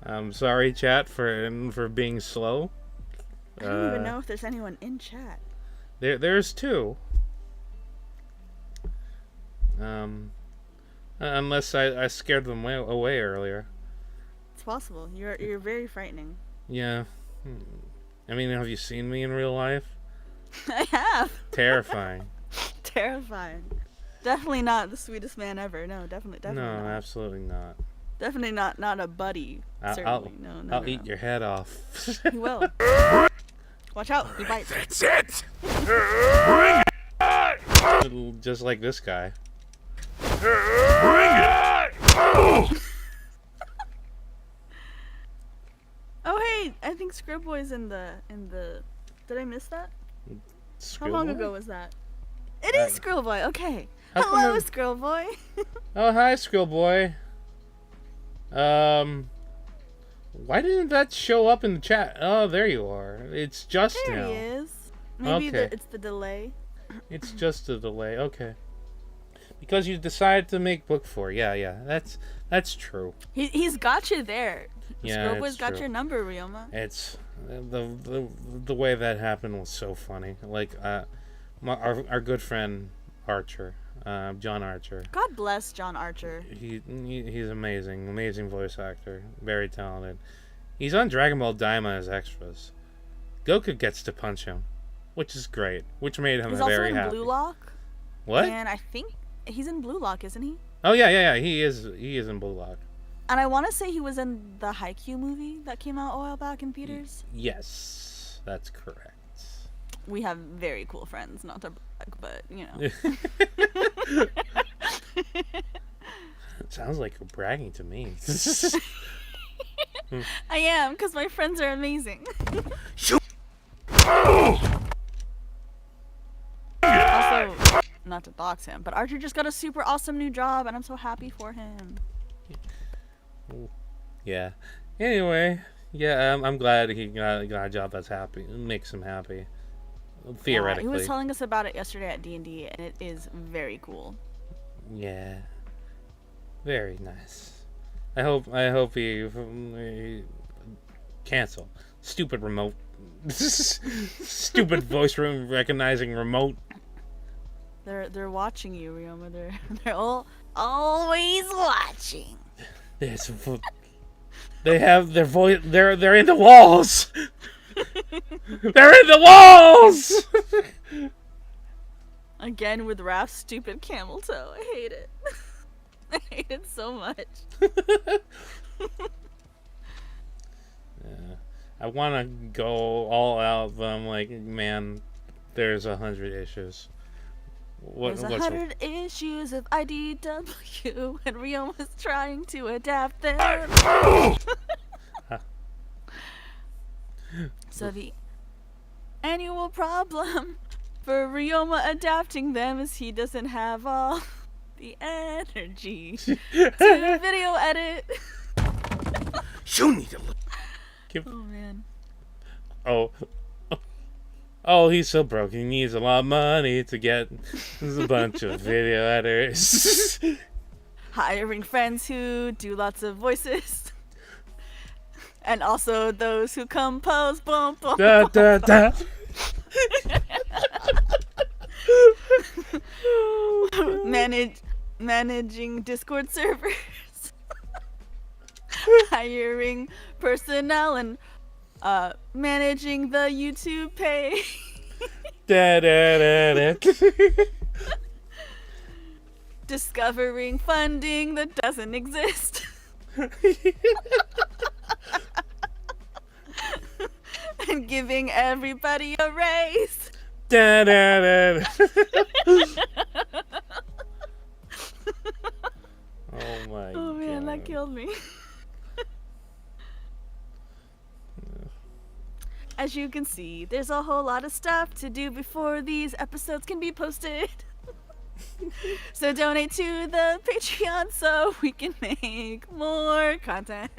I'm sorry, chat, for being slow. I don't even know if there's anyone in chat. There's two. Unless I scared them away earlier. It's possible. You're very frightening. Yeah. I mean, have you seen me in real life? I have. Terrifying. Terrifying. Definitely not the sweetest man ever. No, definitely No, not. absolutely not. Definitely not a buddy. Certainly. No. I'll eat your head off. He will. Watch out, he bites. That's it! Bring it! Just like this guy. Bring it! Oh hey, I think Scribboy's in the. Did I miss that? How long ago was that? It is Squirrel Boy. Okay. How come Hello, I'm- Squirrel Boy. Oh, hi, Skrill Boy. Why didn't that show up in the chat? Oh, there you are. It's just There now. he is. Maybe Okay. it's the delay. It's just a delay. Okay. Because you decided to make book 4. Yeah. That's true. He's got you there. Yeah, Squirrel Boy's it's got true. your number, Ryoma. It's the way that happened was so funny. Like our good friend Archer, John Archer. God bless John Archer. He's amazing voice actor, very talented. He's on Dragon Ball Daima as extras. Goku gets to punch him, which is great, which made him He's also very in happy. Blue Lock. What? And I think he's in Blue Lock, isn't he? Oh yeah. He is in Blue Lock. And I want to say he was in the Haikyuu movie that came out a while back in theaters. Yes, that's correct. We have very cool friends, not to brag, but you know. Sounds like you're bragging to me. I am, because my friends are amazing. Also, not to dox him, but Archer just got a super awesome new job, and I'm so happy for him. Yeah. Anyway, yeah, I'm glad he got a job that's happy. It makes him happy. Theoretically. He was telling us about it yesterday at D&D, and it is very cool. Yeah. Very nice. I hope he cancel. Stupid remote. Stupid voice room recognizing remote. They're watching you, Ryoma. They're all always watching. They have their voice. They're in the walls. They're in the walls. Again with Raph's stupid camel toe. I hate it. I hate it so much. Yeah. I want to go all out, but I'm like, man, there's 100 issues. There's 100 issues of IDW, and Ryoma's trying to adapt them. So the annual problem for Ryoma adapting them is he doesn't have all the energy to video edit. You need to look. Oh man. Oh, he's so broke. He needs a lot of money to get a bunch of video editors. Hiring friends who do lots of voices. And also those who compose. Boom, boom, Da, da, da. Managing Discord servers. Hiring personnel and managing the YouTube page. Da, da, da, da. Discovering funding that doesn't exist. And giving everybody a raise. Da, da, da, da. Oh my god. Oh man, that killed me. As you can see, there's a whole lot of stuff to do before these episodes can be posted. So donate to the Patreon so we can make more content.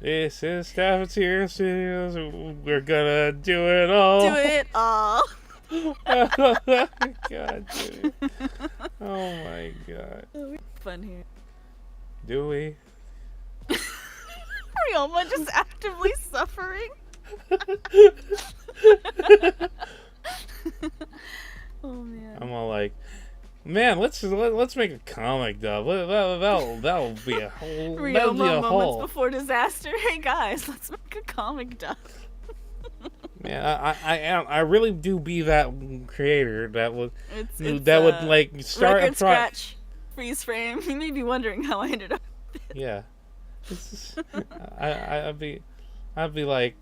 This is Cafeteria Studios. We're gonna do it all. Do it all. God, dude. Oh my god. Fun here. Do we? Ryoma just actively suffering. Oh man. I'm all like, man, let's make a comic dub. That'll be a whole. That'll be Ryoma a moments whole. before disaster. Hey guys, let's make a comic dub. Yeah, I really do be that creator that would It's would like start record a scratch, freeze frame. You may be wondering how I ended up. Yeah, I'd be like.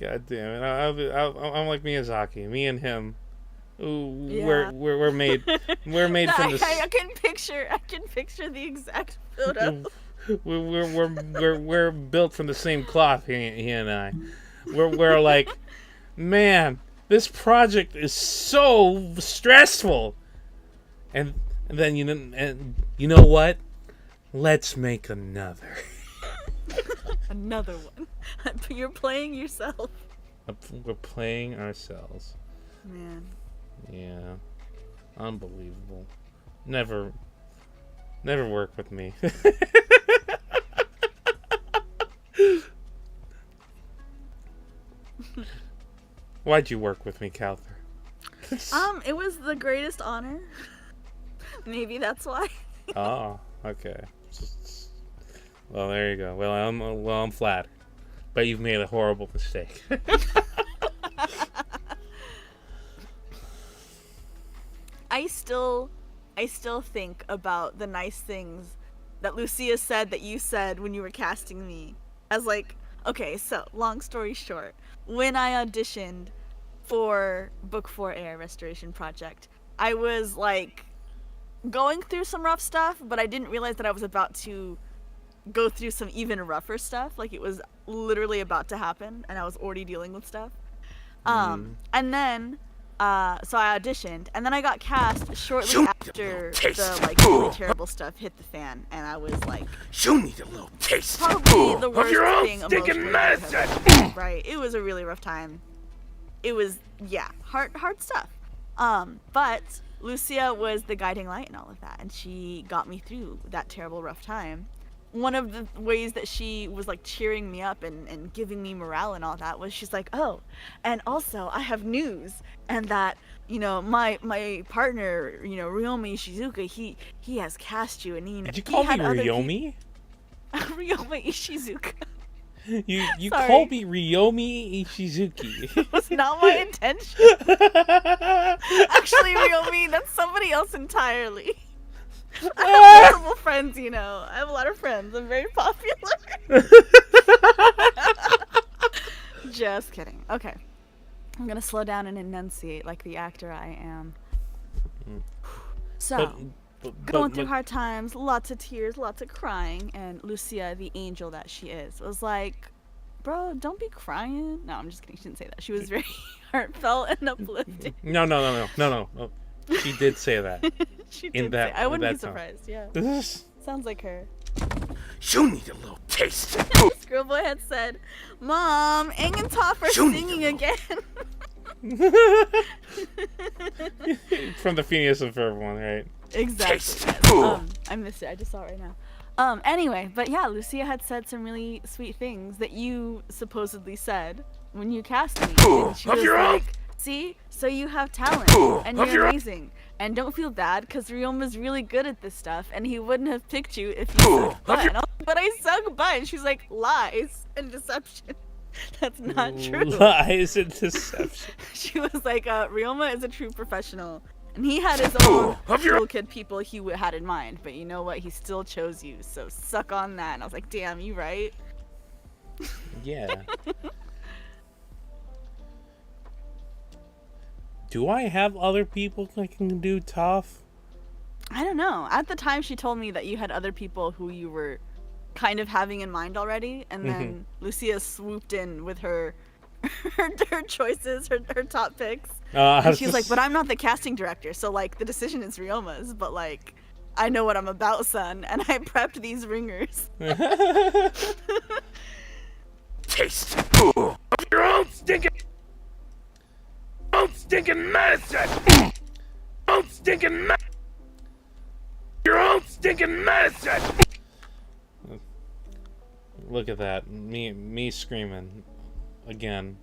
God damn it! I'm like Miyazaki. Me and him Ooh, Yeah. we're made from the I can picture the exact photo. we're built from the same cloth. He and I. We're like, man, this project is so stressful. And then you know what? Let's make another. Another one. You're playing yourself. We're playing ourselves. Man. Yeah. Unbelievable. Never work with me. Why'd you work with me, Calther? It was the greatest honor. Maybe that's why. Oh, okay. Well, there you go. Well, I'm flattered, but you've made a horrible mistake. I still think about the nice things that Lucia said that you said when you were casting me. As like, okay, so long story short, when I auditioned for Book 4 Air Restoration Project, I was like going through some rough stuff, but I didn't realize that I was about to go through some even rougher stuff. Like it was literally about to happen, and I was already dealing with stuff. And then, so I auditioned, and then I got cast shortly after the like really terrible stuff hit the fan, and I was like, You need a little taste probably the of worst your own thing stinking emotionally that I've medicine. ever done. Right? It was a really rough time. It was hard stuff. But Lucia was the guiding light in all of that, and she got me through that terrible rough time. One of the ways that she was like cheering me up and giving me morale and all that was she's like, oh, and also I have news, and that, you know, my partner, you know, Ryoma Ishizuka, he has cast you, and Did you call me Ryomi? Ryoma Ishizuka. You Sorry. called me Ryomi Ishizuki. It was not my intention. Actually, Ryomi, that's somebody else entirely. I have multiple friends, you know. I have a lot of friends. I'm very popular. Just kidding. Okay. I'm gonna slow down and enunciate like the actor I am. So, going through hard times, lots of tears, lots of crying, and Lucia, the angel that she is, was like, bro, don't be crying. No, I'm just kidding. She didn't say that. She was very heartfelt and uplifting. No. She did say that. She did say. I wouldn't be surprised. Yeah. This Sounds like her. You need a little taste. Scribble had said, Mom, Aang and Toph are You need singing to again. from the Phineas and Ferb one, right? Exactly. Yes. I missed it. I just saw it right now. Anyway, but yeah, Lucia had said some really sweet things that you supposedly said when you cast me. And she Of was your own. like, see, so you have talent, and Of you're your own. amazing. And don't feel bad, because Ryoma's really good at this stuff, and he wouldn't have picked you if you sucked butt. And I was like, but I suck butt. And she's like, lies and deception. That's not true. Lies and deception. She was like, Ryoma is a true professional. And he had his own cool kid people he had in mind. But you know what? He still chose you. So suck on that. And I was like, damn, you right? Yeah. Do I have other people that can do tough? I don't know. At the time, she told me that you had other people who you were kind of having in mind already. And then Lucia swooped in with her choices, her top picks. And she's like, but I'm not the casting director, so like the decision is Ryoma's, but like I know what I'm about, son, and I prepped these ringers. Taste of your own stinking medicine. Own stinking your own stinking medicine. Look at that. Me screaming again.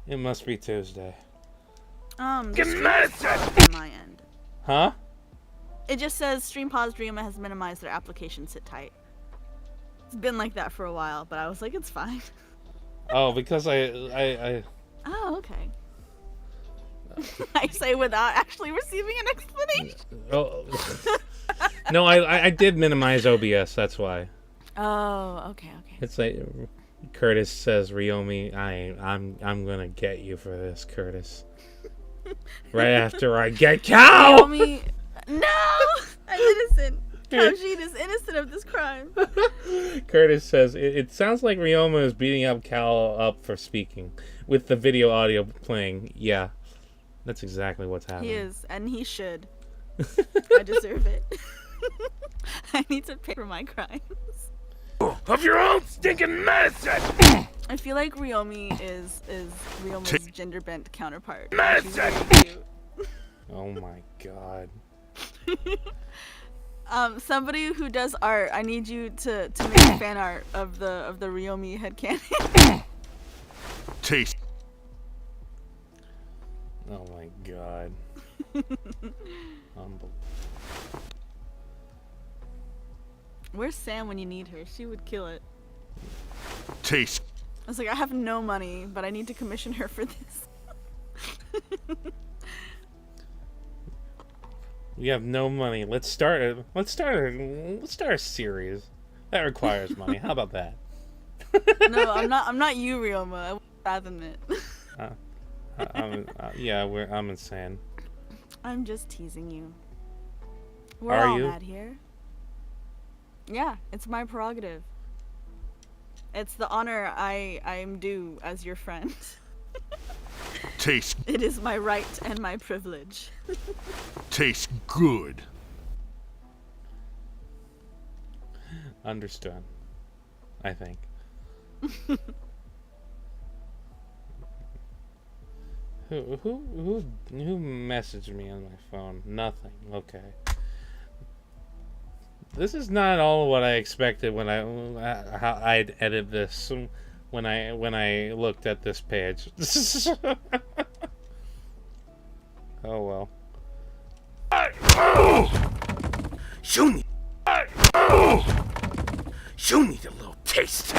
It must be Tuesday. The stream is paused on my end. Huh? It just says stream paused. Ryoma has minimized their application. Sit tight. It's been like that for a while, but I was like, it's fine. Oh, because I Oh, okay. I say without actually receiving an explanation. Oh. No, I did minimize OBS. That's why. Oh, okay. It's like Curtis says, Ryomi, I'm gonna get you for this, Curtis. Right after I get Cal! Ryoma, no! I'm innocent. Kaujin is innocent of this crime. Curtis says, it sounds like Ryoma is beating up Cal up for speaking, with the video audio playing. Yeah, that's exactly what's happening. He is, and he should. I deserve it. I need to pay for my crimes. Of your own stinking medicine! I feel like Ryoma is Ryoma's gender bent counterpart. She's Medicine! very cute. Oh my god. Somebody who does art, I need you to make fan art of the Ryoma headcanon. Taste. Oh my god. Unbelievable. Where's Sam when you need her? She would kill it. Taste. I was like, I have no money, but I need to commission her for this. We have no money. Let's start a series. That requires money. How about that? No, I'm not you, Ryoma. I wouldn't fathom it. I'm insane. I'm just teasing you. We're Are all you? mad here. Yeah, it's my prerogative. It's the honor I am due as your friend. Taste. It is my right and my privilege. Tastes good. Understood. I think. Who messaged me on my phone? Nothing. Okay. This is not all what I expected when how I'd edit this when I looked at this page. Oh well. You need. You need a little taste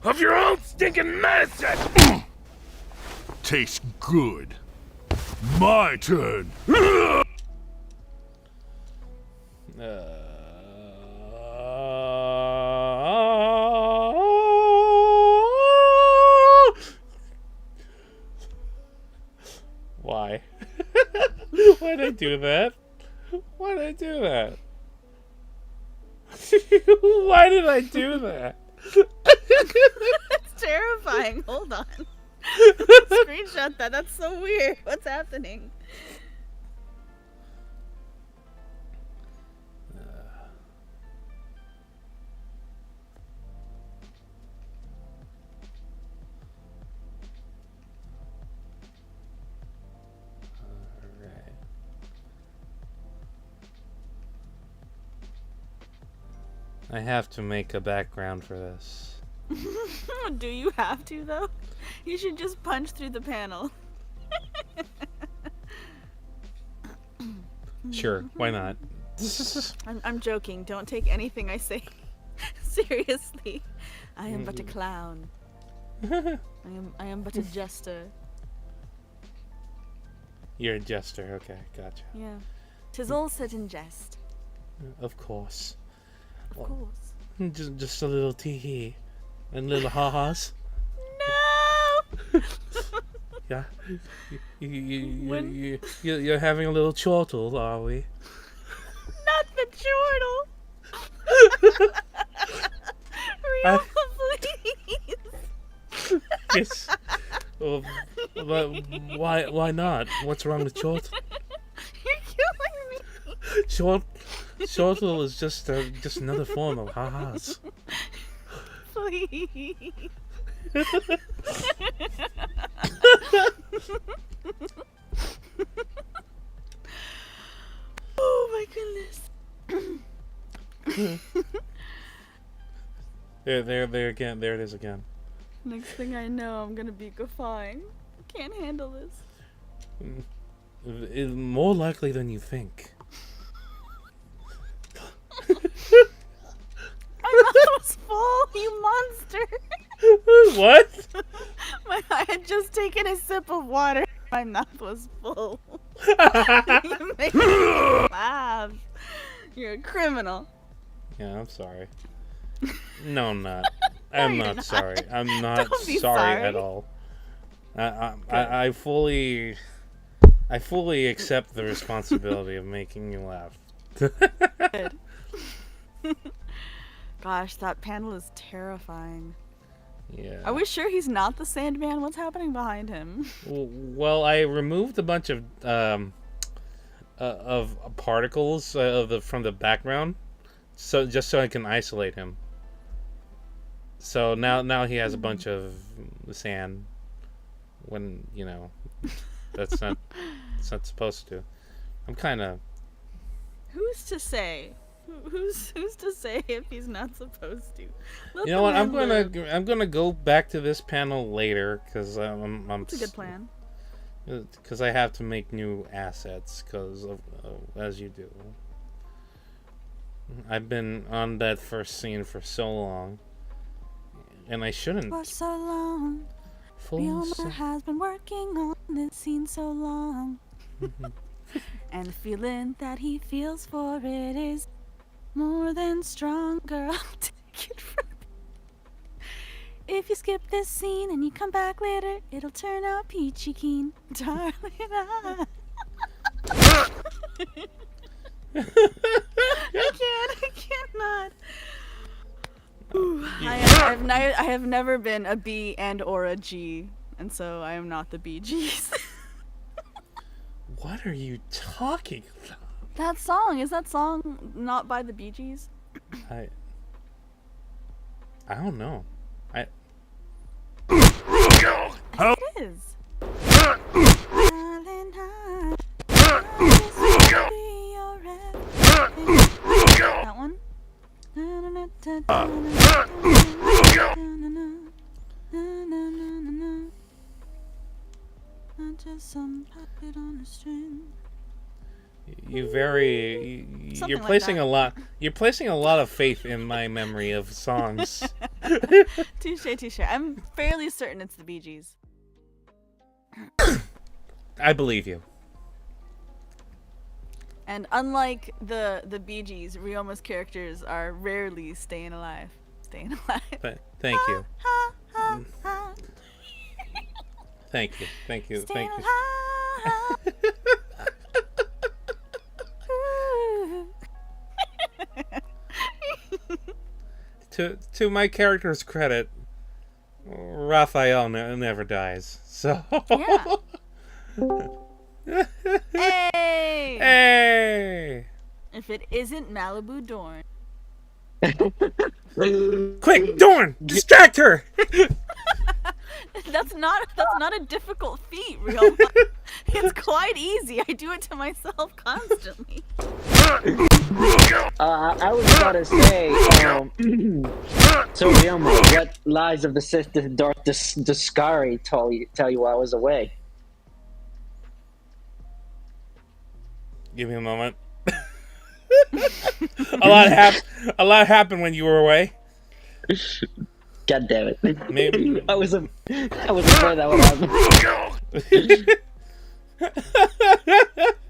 of your own stinking medicine. Tastes good. My turn. Why? Why'd I do that? Why'd I do that? Why did I do that? That's terrifying. Hold on. Screenshot that. That's so weird. What's happening? Alright. I have to make a background for this. Do you have to though? You should just punch through the panel. Sure, why not? I'm joking. Don't take anything I say seriously. I am but a clown. I am but a jester. You're a jester, okay, gotcha. Yeah. 'Tis all said in jest. Of course. Of course. Just a little tee-hee. And little ha-has. No! Yeah. You're having a little chortle, are we? Not the chortle! Ryoma, please! Yes. Well, but why not? What's wrong with chortle? You're killing me! Chortle is just another form of ha-has. Please. Oh my goodness. There again. There it is again. Next thing I know, I'm gonna be guffawing. I can't handle this. It's more likely than you think. My mouth was full, you monster! What? I had just taken a sip of water. My mouth was full. You make me laugh. You're a criminal. Yeah, I'm sorry. No, I'm not. I'm you're not not. sorry. I'm not Don't be sorry sorry. at all. I fully I fully accept the responsibility of making you laugh. Good. Gosh, that panel is terrifying. Yeah. Are we sure he's not the Sandman? What's happening behind him? Well, I removed a bunch of particles from the background, so just so I can isolate him. So now he has a bunch of sand. When that's not supposed to. I'm kind of. Who's to say? Who's to say if he's not supposed to? Let You know the what? man live. I'm gonna go back to this panel later because I'm. That's a good plan. Because I have to make new assets. Because as you do, I've been on that first scene for so long, and I shouldn't. For so long, Ryoma has been working on this scene so long, and the feeling that he feels for it is more than stronger. I'll take it from you. If you skip this scene and you come back later, it'll turn out peachy keen, darling. I cannot. Ooh, I have never been a B and or a G, and so I am not the Bee Gees. What are you talking about? Is that song not by the Bee Gees? I don't know. How? It is. That one? Just some puppet on a string. You're like placing that. a lot. You're placing a lot of faith in my memory of songs. Touche. I'm fairly certain it's the Bee Gees. I believe you. And unlike the Bee Gees, Ryoma's characters are rarely staying alive. Thank you. Thank you. Staying Thank you. To my character's credit, Raphael never dies. So. Yeah. Hey! Hey! If it isn't Malibu Dorn. Quick, Dorn! Distract her! That's not a difficult feat, Ryoma. It's quite easy. I do it to myself constantly. I was about to say, so Ryoma, what lies of the sister Darth Discari tell you while I was away? Give me a moment. a lot happened when you were away. God damn it! Maybe I was afraid that would happen.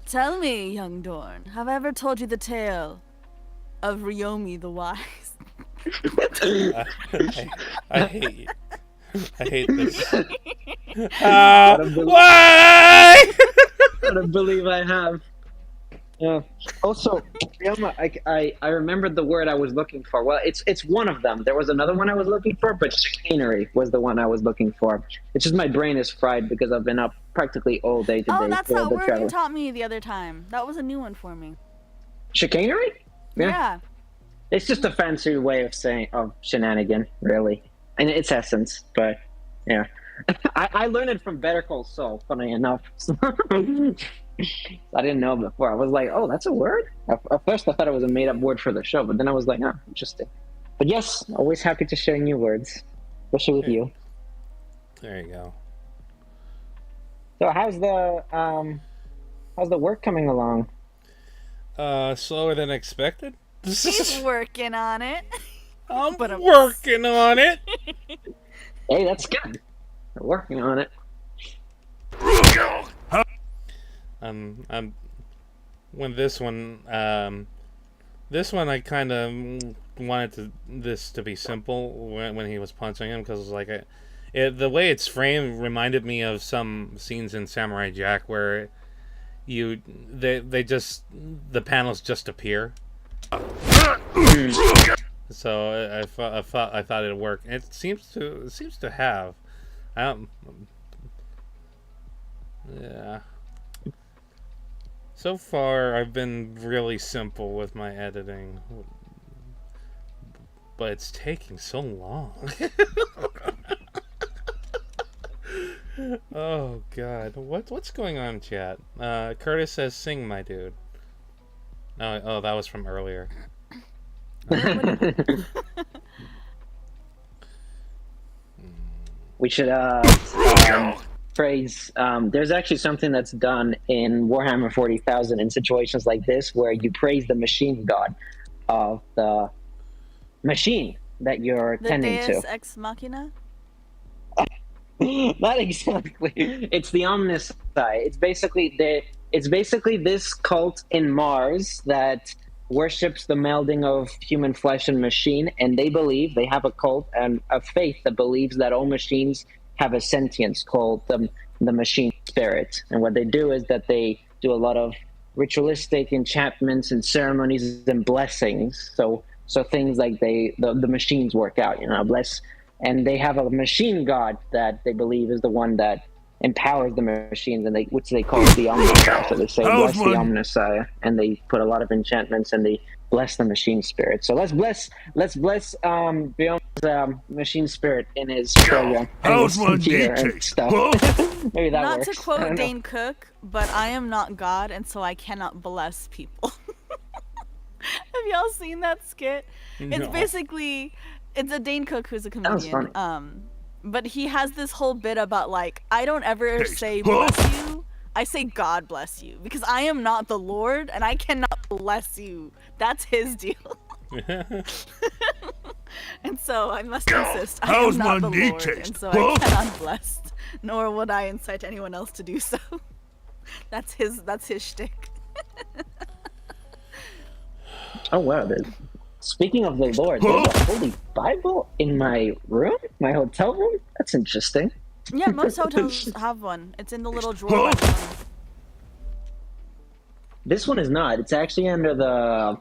Tell me, young Dorn, have I ever told you the tale of Ryomi the Wise? I hate you. I hate this. Why? I don't believe I have. Yeah. Also, Ryoma, I remembered the word I was looking for. Well, it's one of them. There was another one I was looking for, but chicanery was the one I was looking for. It's just my brain is fried because I've been up practically all day today. Oh, that's for that the word travel. you taught me the other time. That was a new one for me. Chicanery? Yeah. It's just a fancy way of saying shenanigan, really, in its essence. But yeah, I learned it from Better Call Saul. Funny enough, I didn't know before. I was like, oh, that's a word. At first, I thought it was a made-up word for the show, but then I was like, oh, interesting. But yes, always happy to share new words, especially with you. There you go. So how's the work coming along? Slower than expected. He's working on it. I'm working on it. Hey, that's good. We're working on it. When this one I kind of wanted this to be simple when he was punching him, because like the way it's framed reminded me of some scenes in Samurai Jack where they just the panels just appear. So I thought it'd work. It seems to have. Yeah. So far, I've been really simple with my editing, but it's taking so long. Oh God, what's going on in chat? Curtis says, "Sing, my dude." Oh, that was from earlier. We should praise. There's actually something that's done in Warhammer 40,000 in situations like this where you praise the machine god of the machine that you're tending Deus to. Ex Machina? Not exactly. It's the Omnisci. It's basically this cult in Mars that worships the melding of human flesh and machine, and they have a cult and a faith that believes that all machines have a sentience called the machine spirit. And what they do is that they do a lot of ritualistic enchantments and ceremonies and blessings. So things like the machines work out, bless. And they have a machine god that they believe is the one that empowers the machines, and which they call the Omnisci. So they say, bless the Omnisci, and they put a lot of enchantments and they bless the machine spirit. So let's bless Beyond's machine spirit in his program. How's my computer knee and taste? stuff. Maybe that Not works. to I quote don't know. Dane Cook, but I am not God, and so I cannot bless people. Have y'all seen that skit? It's No. basically, it's a Dane Cook who's a That was comedian. But he has this whole bit about like, I don't ever Taste. say bless you. I say God bless you because I am not the Lord and I cannot bless you. That's his deal. And so I must insist I How's am not the my knee Lord, taste? and so I cannot bless, nor would I incite anyone else to do so. That's his shtick. Oh wow! Speaking of the Lord, there's a Holy Bible in my room, my hotel room. That's interesting. Yeah, most hotels have one. It's in the little drawer. by the corner. This one is not. It's actually under the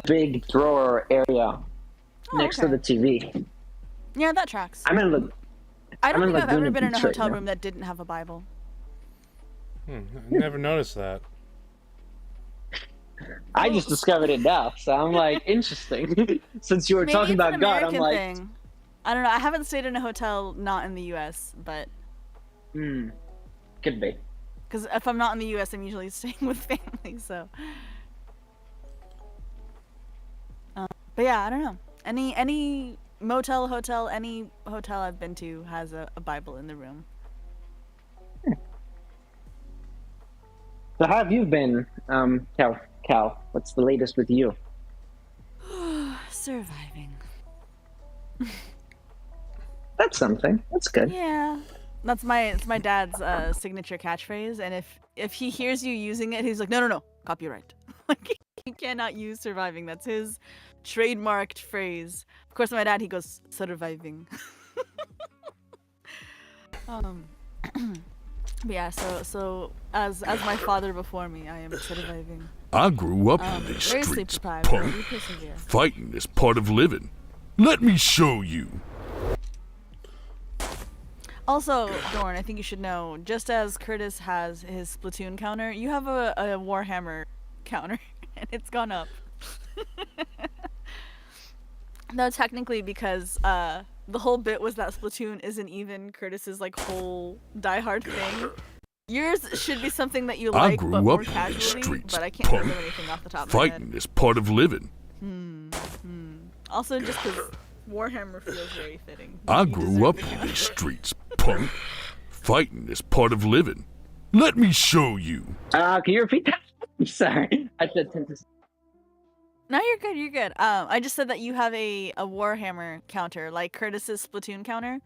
big drawer area next to okay. the TV. Yeah, that tracks. I'm in the. I don't I'm in think I've ever Laguna been in a Beach right hotel now. room that didn't have a Bible. I never noticed that. I just discovered it now, so I'm like, interesting. Since you were Maybe talking it's an about God, I'm American like, thing. I don't know. I haven't stayed in a hotel not in the U.S., but could be. because if I'm not in the U.S., I'm usually staying with family. So, but yeah, I don't know. Any motel, hotel, any hotel I've been to has a Bible in the room. So how have you been, Cal? What's the latest with you? Surviving. That's something. That's good. Yeah, it's my dad's signature catchphrase, and if he hears you using it, he's like, no, copyright. Like he cannot use surviving. That's his trademarked phrase. Of course, my dad, he goes surviving. But yeah, so as my father before me, I am surviving. I grew up in these Very sleep streets, deprived, but we punk. persevere. Fighting is part of living. Let me show you. Also, Dorn, I think you should know, just as Curtis has his Splatoon counter, you have a Warhammer counter, and it's gone up. No, technically, because the whole bit was that Splatoon isn't even Curtis's like whole diehard thing. Yours should be something that you I like, grew but more up in these casually. streets, But I can't think punk. of anything off the top of my head. Fighting is part of living. Also, just because Warhammer feels very fitting. I You grew deserve up the in counter. these streets, punk. Fighting is part of living. Let me show you. Can you repeat that? I'm sorry. I said 10 to. No, you're good. You're good. I just said that you have a Warhammer counter, like Curtis's Splatoon counter.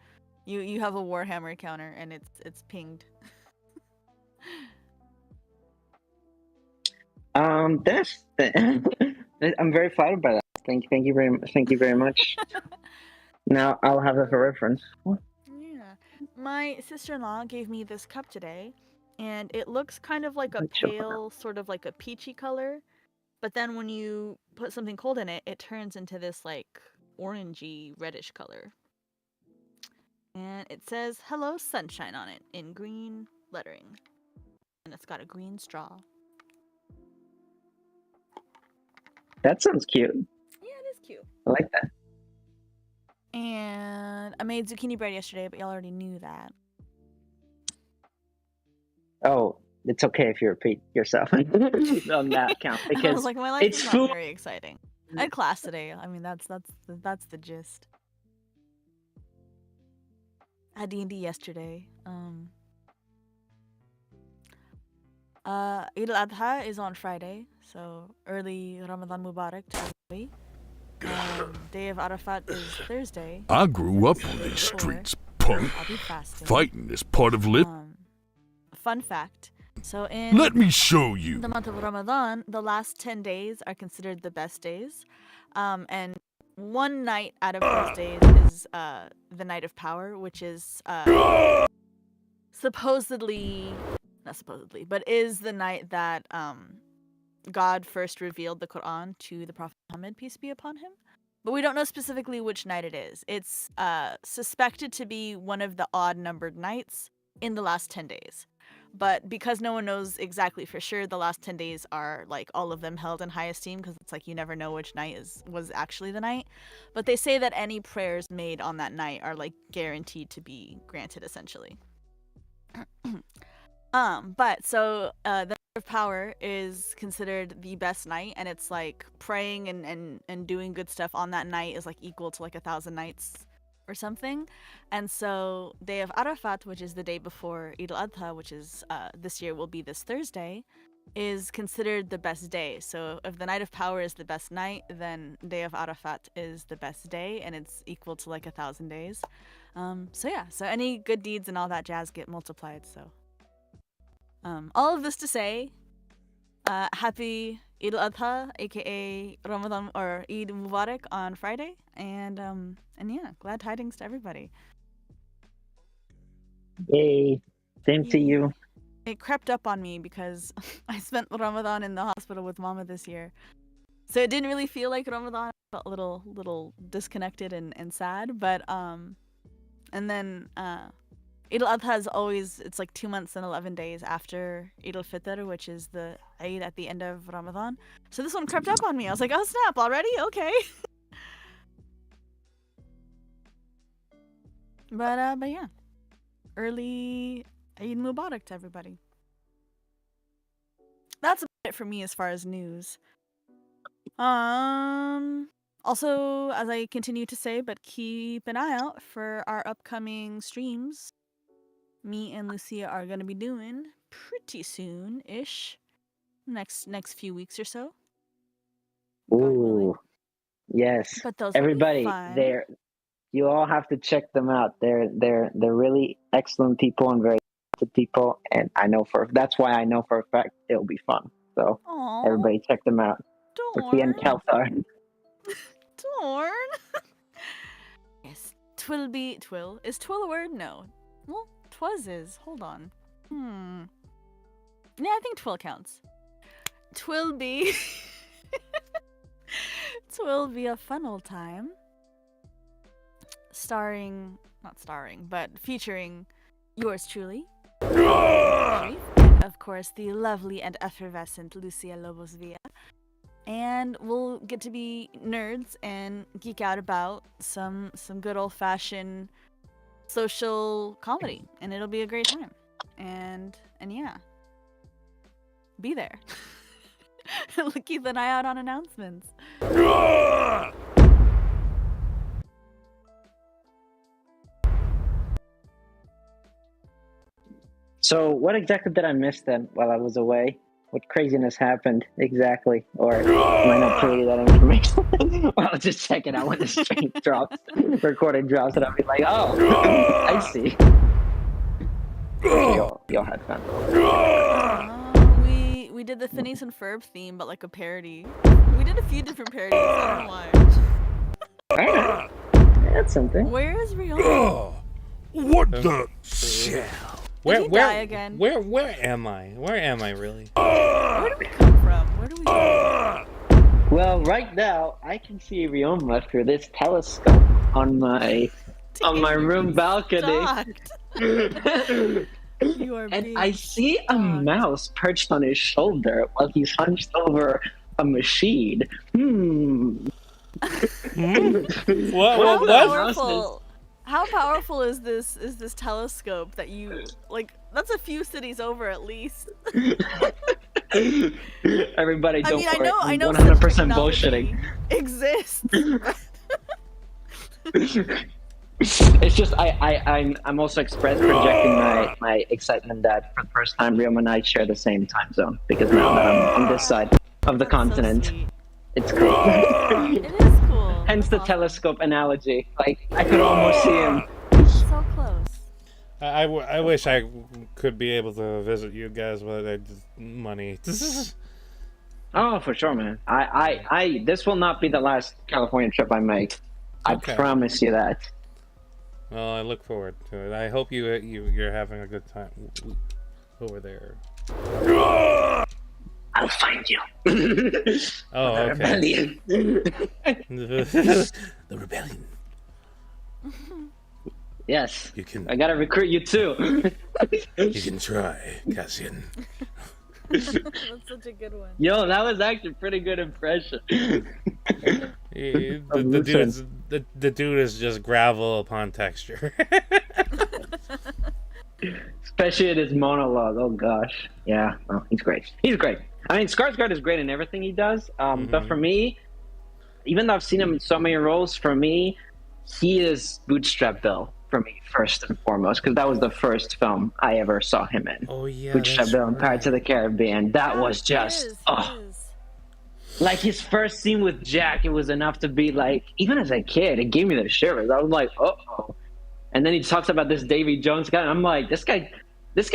You have a Warhammer counter, and it's pinged. I'm very flattered by that. Thank you very much. Now I'll have that for reference. Yeah. My sister-in-law gave me this cup today, and it looks kind of like a pale, sort of like a peachy color. But then when you put something cold in it, it turns into this like orangey reddish color. And it says "Hello Sunshine" on it in green lettering, and it's got a green straw. That sounds cute. Yeah, it is cute. I like that. And I made zucchini bread yesterday, but y'all already knew that. Oh, it's okay if you repeat yourself on that account I because was like, my life it's is not food. very exciting. I had class today. I mean, that's the gist. I had D&D yesterday. Eid al-Adha is on Friday, so early Ramadan Mubarak to everybody. Day of Arafat is Thursday. I grew up on these streets, punk. I'll be fasting. Fighting is part of living. Fun fact. So in Let me show you. the month of Ramadan, the last 10 days are considered the best days. And one night out of those days is the night of power, which is supposedly, not supposedly, but is the night that God first revealed the Quran to the Prophet Muhammad, peace be upon him. But we don't know specifically which night it is. It's suspected to be one of the odd-numbered nights in the last 10 days. But because no one knows exactly for sure, the last 10 days are like all of them held in high esteem because it's like you never know which night was actually the night. But they say that any prayers made on that night are like guaranteed to be granted essentially. But so the night of power is considered the best night, and it's like praying and doing good stuff on that night is like equal to like 1,000 nights or something. And so day of Arafat, which is the day before Eid al-Adha, which is this year will be this Thursday, is considered the best day. So if the night of power is the best night, then day of Arafat is the best day, and it's equal to like 1,000 days. So yeah, so any good deeds and all that jazz get multiplied. So all of this to say, happy Eid al-Adha, aka Ramadan or Eid Mubarak on Friday, and yeah, glad tidings to everybody. Yay. Same to you. It crept up on me because I spent Ramadan in the hospital with Mama this year, so it didn't really feel like Ramadan. I felt a little disconnected and sad, but and then Eid al-Adha is always, it's like 2 months and 11 days after Eid al-Fitr, which is the Eid at the end of Ramadan. So this one crept up on me. I was like, oh snap, already? Okay. But yeah. Early Eid Mubarak to everybody. That's about it for me as far as news. Also, as I continue to say, but keep an eye out for our upcoming streams. Me and Lucia are gonna be doing pretty soon-ish, next few weeks or so. God willing. Ooh. Yes. But those will be Everybody, fun. you all have to check them out. They're really excellent people and very talented people, and that's why I know for a fact it'll be fun. So Aw, everybody check them out. Lucia Dorn. and Kelthar. Dorn. Yes, Twill. Is Twill a word? No. Well, Twas is. Hold on. Yeah, I think Twill counts. Twill be a fun old time. Featuring yours truly. And of course, the lovely and effervescent Lucia Lobos Villa. And we'll get to be nerds and geek out about some good old-fashioned social comedy, and it'll be a great time. And yeah, be there. Keep an eye out on announcements. So what exactly did I miss then while I was away? What craziness happened exactly? Or am I not privy to that information? Well, I'll just check it out when the stream drops, recording drops, and I'll be like, oh, I see. Y'all had fun. We did the Phineas and Ferb theme, but like a parody. We did a few different parodies. I don't know why. Alright. That's something. Where is Ryoma? What the shell? Where he die again? Where am I? Where am I really? Where do we come from? Where do we go? Well, right now I can see Ryoma through this telescope on my room balcony. Stalked. You are And being I see a stalked. mouse perched on his shoulder while he's hunched over a machine. What? How powerful is this telescope that you like? That's a few cities over at least. Everybody, don't I worry. know. I'm Such 100% technology bullshitting. exists. It's just I'm also projecting my excitement that for the first time Ryoma and I share the same time zone, because now that I'm on this side of the That's continent, So sweet. it's cool. It is cool. Hence the That's awesome. telescope analogy. Like I could almost see him. So close. I wish I could be able to visit you guys, but I just money. Oh, for sure, man. I this will not be the last California trip I make. I Okay. promise you that. Well, I look forward to it. I hope you're having a good time over there. I'll find you. Oh, okay. Rebellion. The rebellion. Yes. You can I gotta recruit you too. you can try, Cassian. That's such a good one. Yo, that was actually a pretty good impression. The dude is just gravel upon texture. Especially in his monologue. Oh gosh. Yeah. Oh, he's great. He's great. I mean, Skarsgård is great in everything he does. But for me, even though I've seen him in so many roles, for me, he is Bootstrap Bill for me first and foremost, because that was the first film I ever saw him in. Oh yeah, Bootstrap that's Bill and right. Pirates of the Caribbean. That was just like his first scene with Jack. It was enough to be like, even as a kid, it gave me the shivers. I was like, uh-oh. And then he talks about this Davy Jones guy, and I'm like, this guy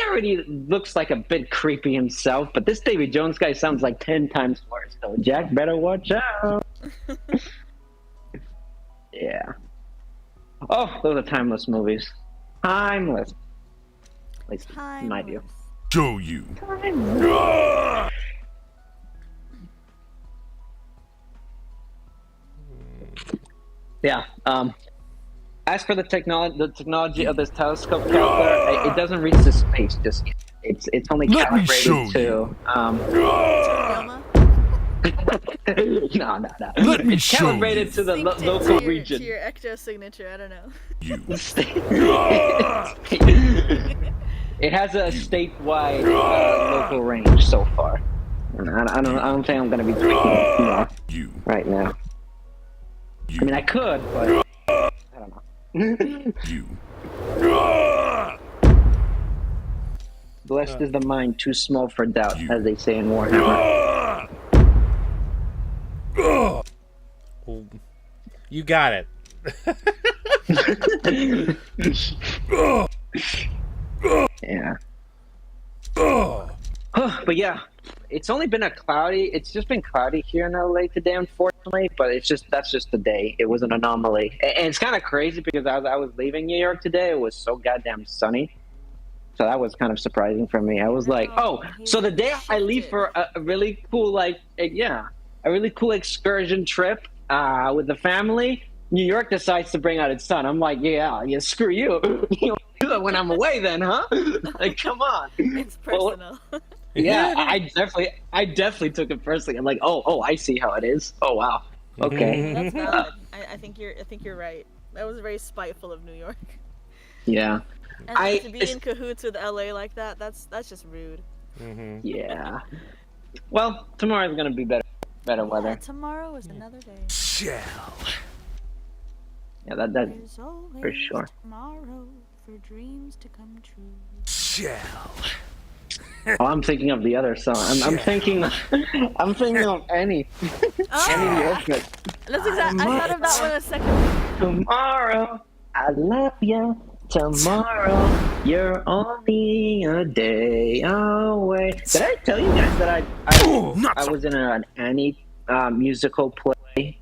already looks like a bit creepy himself, but this Davy Jones guy sounds like 10 times worse. So Jack better watch out. Yeah. Oh, those are timeless movies. Timeless. At least in my view. Show you. Yeah. As for the technology of this telescope calculator, it doesn't reach the space just yet. It's only Let me show calibrated to. Ryoma? No. Let me It's show calibrated you. to the Synced local into region. To your ecto signature, I don't know. You. It has a statewide local range so far. I don't think I'm gonna be tweaking it more You. right now. You. I mean, I could, but I don't know. You. Blessed is the mind too small for doubt, You. as they say in Warhammer. Well, you got it. Yeah. But yeah, it's only been it's just been cloudy here in LA today, unfortunately, but that's just the day. It was an anomaly. And it's kind of crazy because as I was leaving New York today, it was so goddamn sunny. So that was kind of surprising for me. I was like, oh, so the day I leave for a really cool, a really cool excursion trip with the family, New York decides to bring out its sun. I'm like, yeah, screw you. You don't do that when I'm away then, huh? Like, come on. It's personal. Yeah, I definitely took it personally. I'm like, oh, I see how it is. Oh wow, okay, That's valid. I think you're right. That was very spiteful of New York. yeah, And to be in cahoots with LA like that, that's just rude. yeah. Well, tomorrow's gonna be better Yeah, weather. tomorrow is another day. Shall. Yeah, that There's always for sure. tomorrow for dreams to come true. Shall. Oh, I'm thinking of the other song. I'm thinking of any Oh, Ultimate. that's exactly. I thought of that one a second ago. Tomorrow, I love you. Tomorrow, you're only a day away. Did I tell you guys that I was in an Annie musical play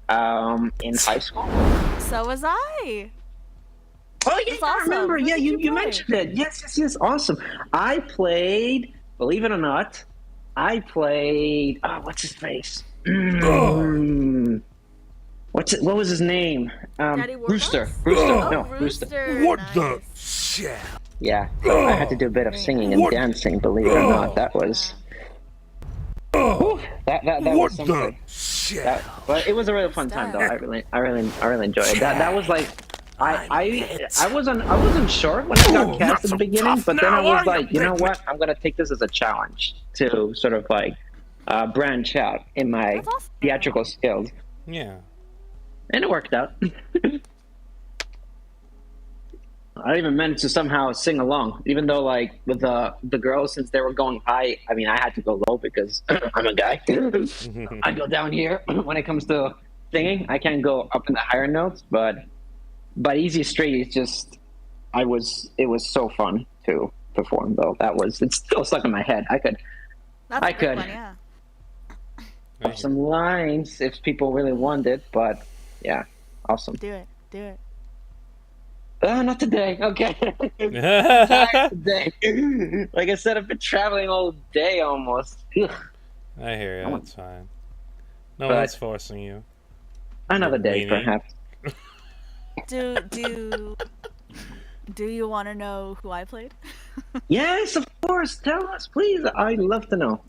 in high school? So was I. Oh yeah, That's I awesome. remember. Who Yeah, did you you play? mentioned it. Yes. Awesome. I played. Believe it or not, I played. Oh, what's his face? What was his name? Daddy Rooster. Warbucks? Rooster. Oh, No, Rooster. Rooster. What the Nice. shit? Yeah. So I had to do a bit of Very singing nice. and What? dancing. Believe it or not, that was. Whew, that was What something. the shit? But it was a really fun time though. I really enjoyed it. That was like I wasn't sure when I got Not cast at so the beginning, tough but then I now, was are you, like, you know big what? I'm gonna take this as a challenge to sort of like branch out in my That's awesome. theatrical skills, Yeah. and it worked out. I even managed to somehow sing along, even though like with the girls, since they were going high, I mean I had to go low because I'm a guy. I go down here when it comes to singing. I can't go up in the higher notes, but Easy Street is just it was so fun to perform though. It's still stuck in my head. That's I a good could. one, yeah. Have some lines if people really want it, but yeah, awesome. Do it. Do it. Not today. Okay. Today. Like I said, I've been traveling all day almost. Ugh. I hear you. That's fine. No But- one's forcing you. Another day, Weenie. perhaps. Do you want to know who I played? Yes, of course. Tell us, please. I'd love to know.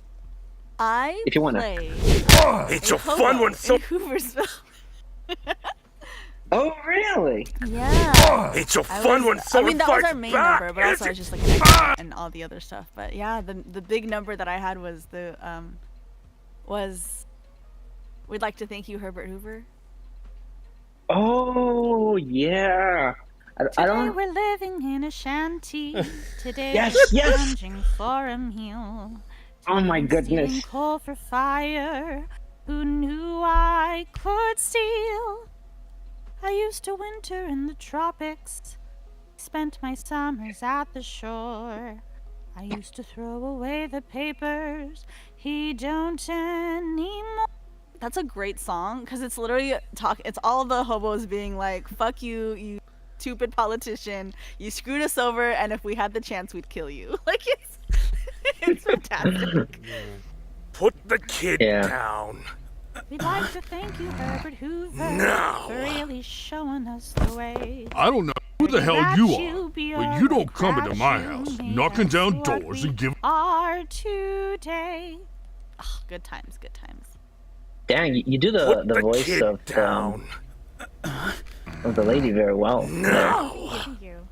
I If you wanna. played It's a a fun one, so in Hooversville. Oh, really? Yeah. it's a I fun was- one. So I mean, that was our fights main back. number, but also I was just like an extra and all the other stuff. But yeah, the big number that I had was we'd like to thank you, Herbert Hoover. Oh, yeah. I Today don't. we're living in a shanty. Today Yes, we're yes. plunging for a meal. Oh my Today we're stealing goodness. coal for fire. Who knew I could steal? I used to winter in the tropics. Spent my summers at the shore. I used to throw away the papers. He don't anymore. That's a great song because it's literally it's all the hobos being like, "Fuck you, you stupid politician! You screwed us over, and if we had the chance, we'd kill you." Like it's fantastic. Put the kid Yeah. down. We'd like to thank you, Herbert Hoover, No. for really showing us the way. I don't know who the hell That you you are, be but all you the don't come into my crash you house made knocking us down what doors we and giving. are today. Oh, good times, good times. Dang, you do Put the voice kid of down. the lady very well. No. Thank you.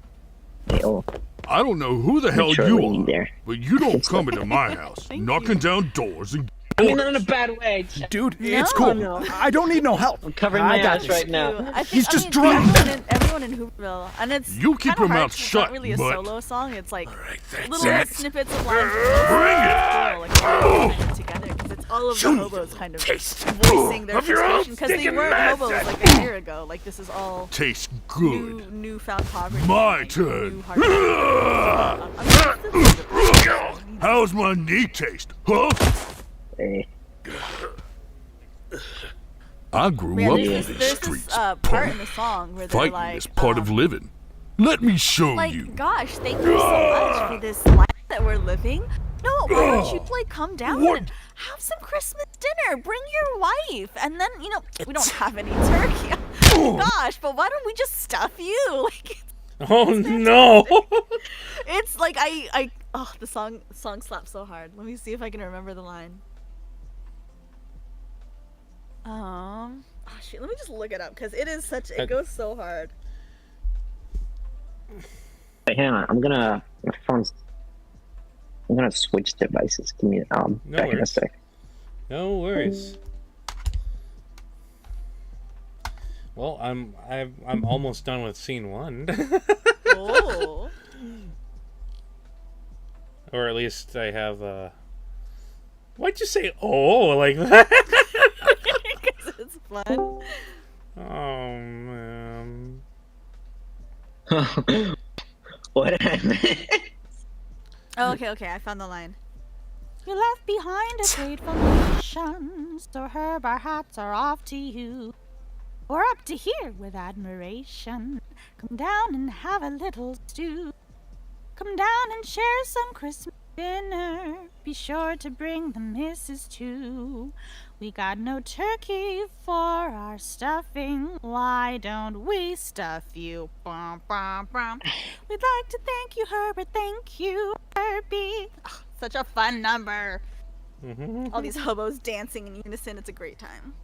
Oh, I don't know who the hell mature you lady are, there. but you don't come into my house Thank knocking you. down doors and. I mean, not in a bad way. Dude, No. it's cool. No. I don't need no help. I'm covering I my got ass this. right now. I think, He's just drunk. drunk. Everyone in Hooverville, and it's You keep kinda your hard mouth 'cause it's shut, not really a but- solo song. It's like Alright, that's little it. snippets of lines Bring it. like all kind of together because it's all of the Show me hobos the kind of taste voicing their of your own frustration because they stinking weren't hobos medicine. like a year ago. Like this is all Tastes good. newfound poverty. My and, turn. new hard- I mean, it's How's my knee taste, huh? Hey. I grew Man, up there's on this, these there's streets. this part in the song where they're Fighting like, is part of living. Let me show like, you. gosh, thank you so much for this life that we're living. No, why don't you like come down What? and have some Christmas dinner? Bring your wife, and then we don't have any turkey. Gosh, but why don't we just stuff you? Like, Oh no! it's like the song slaps so hard. Let me see if I can remember the line. Oh shoot, let me just look it up because it is it goes so hard. Wait, hang on. My phone's. I'm gonna switch devices. Give me No back in a worries. sec. No worries. Well, I'm almost done with scene 1. Oh. Or at least I have Why'd you say oh like that? Because it's fun. Oh man. What happened? Oh, okay, I found the line. You left behind a grateful nation, so Herb, our hats are off to you. We're up to here with admiration. Come down and have a little stew. Come down and share some Christmas dinner. Be sure to bring the missus too. We got no turkey for our stuffing. Why don't we stuff you? Bum, bum, bum. We'd like to thank you, Herbert. Thank you, Herbie. Ugh, such a fun number. All these hobos dancing in unison. It's a great time.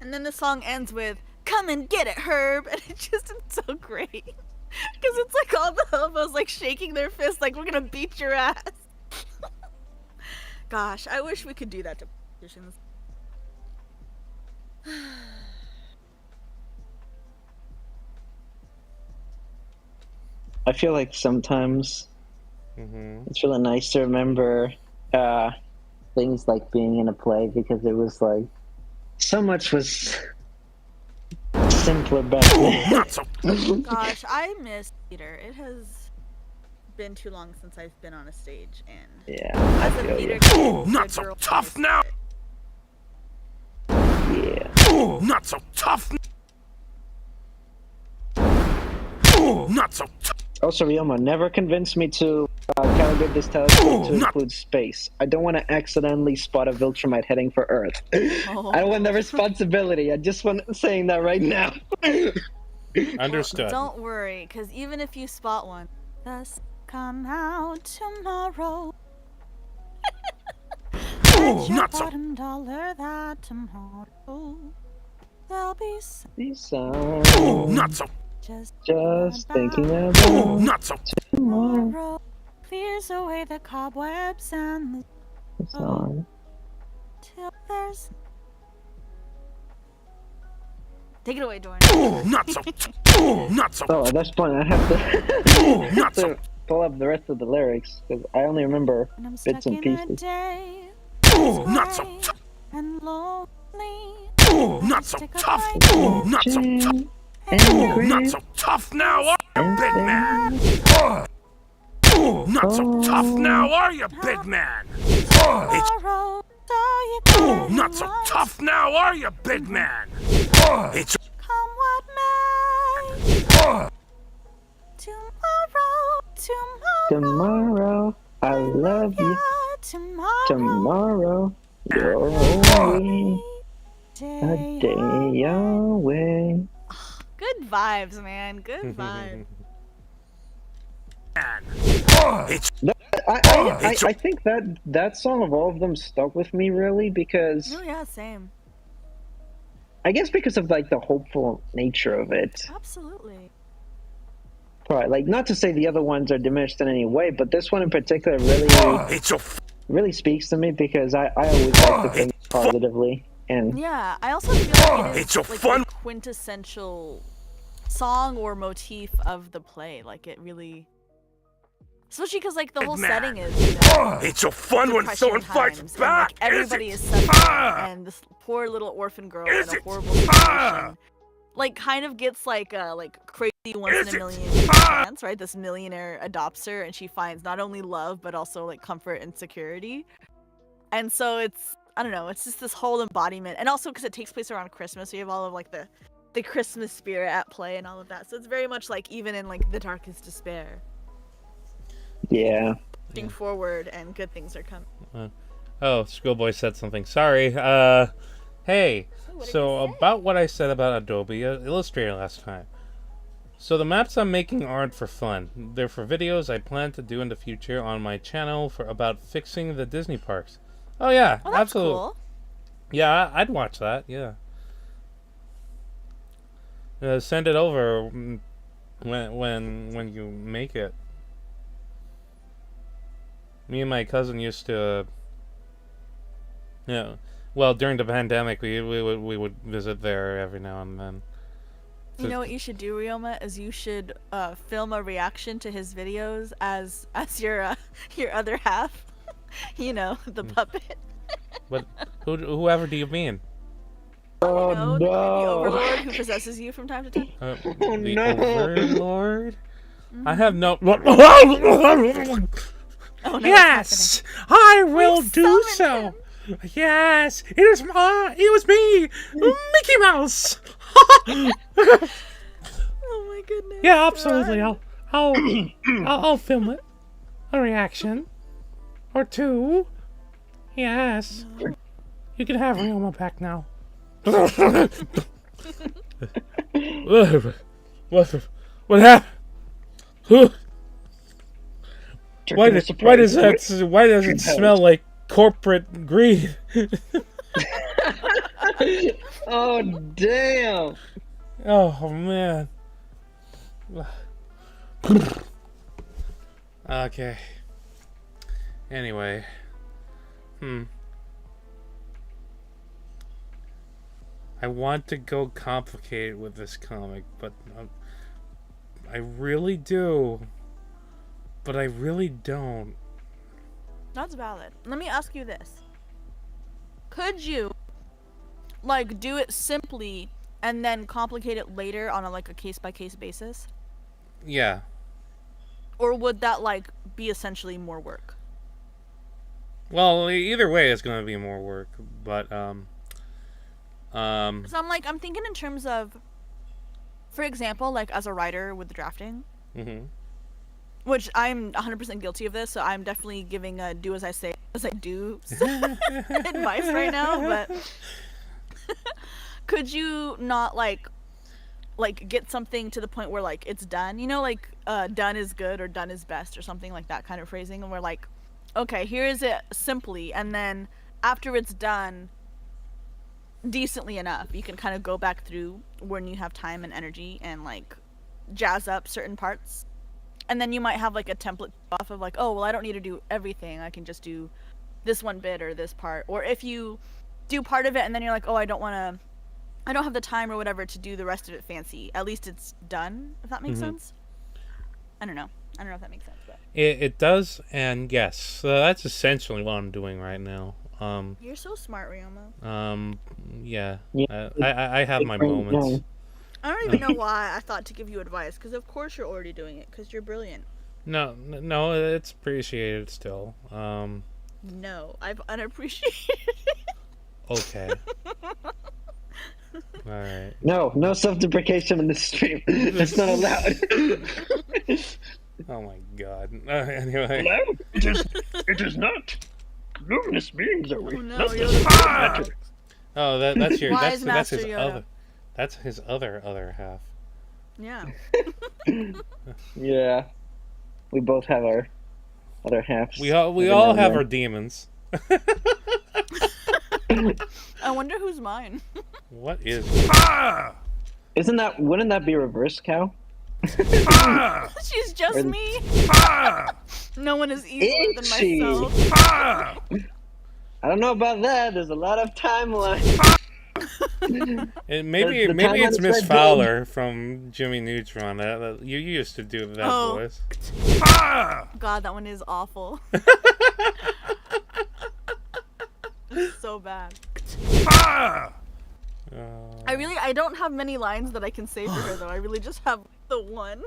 And then the song ends with, "Come and get it, Herb," and it's so great. Because it's like all the hobos like shaking their fists like, we're gonna beat your ass. Gosh, I wish we could do that to politicians. I feel like sometimes it's really nice to remember things like being in a play, because it was like so much was simpler back then. Gosh, I miss theater. It has been too long since I've been on a stage, and Yeah, as I a feel theater you. kid, Not the so girl tough voice now. of it. Yeah. Not so tough. Not so tough. Also, Ryoma, never convince me to calibrate this telescope to not- include space. I don't want to accidentally spot a Viltrumite heading for Earth. Oh. I don't want the responsibility. I just want saying that right now. Understood. Don't worry, because even if you spot one, thus come out tomorrow. Bet your not so- bottom dollar that tomorrow there'll be some These Not so. just thinking about about Not so. tomorrow. tomorrow. Clears away the cobwebs and the Song. till there's. Take it away, Dorn. Not so. Not so. Oh, at this point, I have to, Not so. pull up the rest of the lyrics, because I only remember And I'm bits stuck and in a pieces. day Not so. gray and lonely. Not so Stick a tough. pint Not so tough. Jam and Not grit so tough now, are you, and big man? Not so tough now, are you, big man? It's tomorrow, so you got not so tough now, are you, big man? It's Come what may. Tomorrow, tomorrow. I love you. yeah, tomorrow. Tomorrow. You're only a Day day away. Good vibes, man. Good vibes. man. It's I think that song of all of them stuck with me, really, because Oh yeah, same. I guess because of like the hopeful nature of it. Absolutely. Right, like not to say the other ones are diminished in any way, but this one in particular really it's a really speaks to me, because I always like to think positively, and Yeah, I also feel like it It's is a like fun- the quintessential song or motif of the play. Like it really, especially because like the whole man. setting is, you know, it's so fun when depression someone times, fights and, back. like, everybody is is it? suffering, and this poor little orphan girl Is in a it? horrible situation, like kind of gets like a crazy once Is in a it? million chance, right? This millionaire adopts her, and she finds not only love but also like comfort and security. And so it's, I don't know, it's just this whole embodiment, and also because it takes place around Christmas, so you have all of like the Christmas spirit at play and all of that. So it's very much like even in like the darkest despair, yeah. looking forward and good things are coming. Oh, Schoolboy said something. Sorry. Hey. what did So he say? about what I said about Adobe Illustrator last time. So the maps I'm making aren't for fun. They're for videos I plan to do in the future on my channel for about fixing the Disney parks. Oh yeah, Oh, that's absolutely. cool. Yeah, I'd watch that. Yeah. Send it over when you make it. Me and my cousin used to. Yeah. Well, during the pandemic, we would visit there every now and then. You know what you should do, Ryoma, is you should film a reaction to his videos as your other half. You know, the puppet. But whoever do you mean? Oh know, the creepy no! overlord who possesses you from time to time. Oh The no! Overlord? I have no. Oh no, Yes, I will We've do summoned so. Yes, it was me, Mickey Mouse. Oh my goodness. Yeah, absolutely. Run. I'll film it. A reaction or two. Yes, you can have Ryoma back now. What happened? Why does it smell like corporate greed? Oh damn! Oh man. Okay. Anyway. I want to go complicated with this comic, but I really do. But I really don't. That's valid. Let me ask you this. Could you, like, do it simply and then complicate it later on a case-by-case basis? Yeah. Or would that, like, be essentially more work? Well, either way, it's gonna be more work. But So I'm thinking in terms of, for example, like as a writer with the drafting, Mhm. which I'm 100% guilty of this, so I'm definitely giving a do as I say as I do advice right now. But could you not like get something to the point where like it's done? You know, like done is good or done is best or something like that kind of phrasing, and we're like, okay, here is it simply, and then after it's done decently enough, you can kind of go back through when you have time and energy and like jazz up certain parts, and then you might have like a template off of like, oh well, I don't need to do everything, I can just do this one bit or this part. Or if you do part of it and then you're like, oh, I don't have the time or whatever to do the rest of it fancy, at least it's done, if that makes sense. I don't know if that makes sense, but It does, and yes, so that's essentially what I'm doing right now. you're so smart, Ryoma. Yeah. Yeah. I have my moments. I don't even know why I thought to give you advice, because of course you're already doing it, because you're brilliant. No, it's appreciated still. No, I've unappreciated it. Okay. All right. No self-deprecation in this stream. That's not allowed. Oh my god. Anyway. No, it is not. Luminous beings are we? Oh no, Not you're this the matter. Oh, that's your Wise that's Master his Yoda. other. That's his other half. Yeah. Yeah. We both have our other halves. We all have our demons. I wonder who's mine. What is? Ah! Wouldn't that be reverse, Cow? Ah! She's just me. Ah! No one is easier than Is she? myself. Ah! I don't know about that. There's a lot of timeline. Maybe The it's timeline's Miss red Fowler from Jimmy Neutron. You used to do that Oh. voice. Ah! God, that one is awful. It's so bad. Ah! I don't have many lines that I can say for her though. I really just have the one.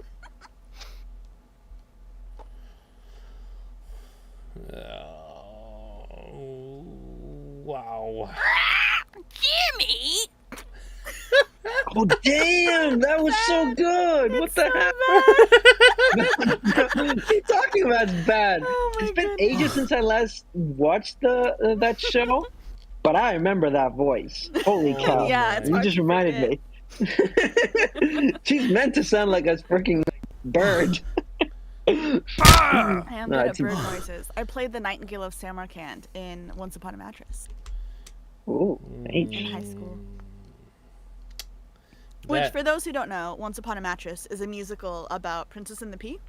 Wow. Jimmy! Oh damn! That was so good. What the heck? What are you talking about? It's bad. Oh my It's been goodness. ages since I last watched that show, but I remember that voice. Holy cow! Yeah, it's You hard just to reminded me. She's meant to sound like a freaking bird. Ah! I am No, good at it's- bird noises. I played the Nightingale of Samarkand in Once Upon a Mattress Ooh, in high school. Which, That- for those who don't know, Once Upon a Mattress is a musical about Princess and the Pea.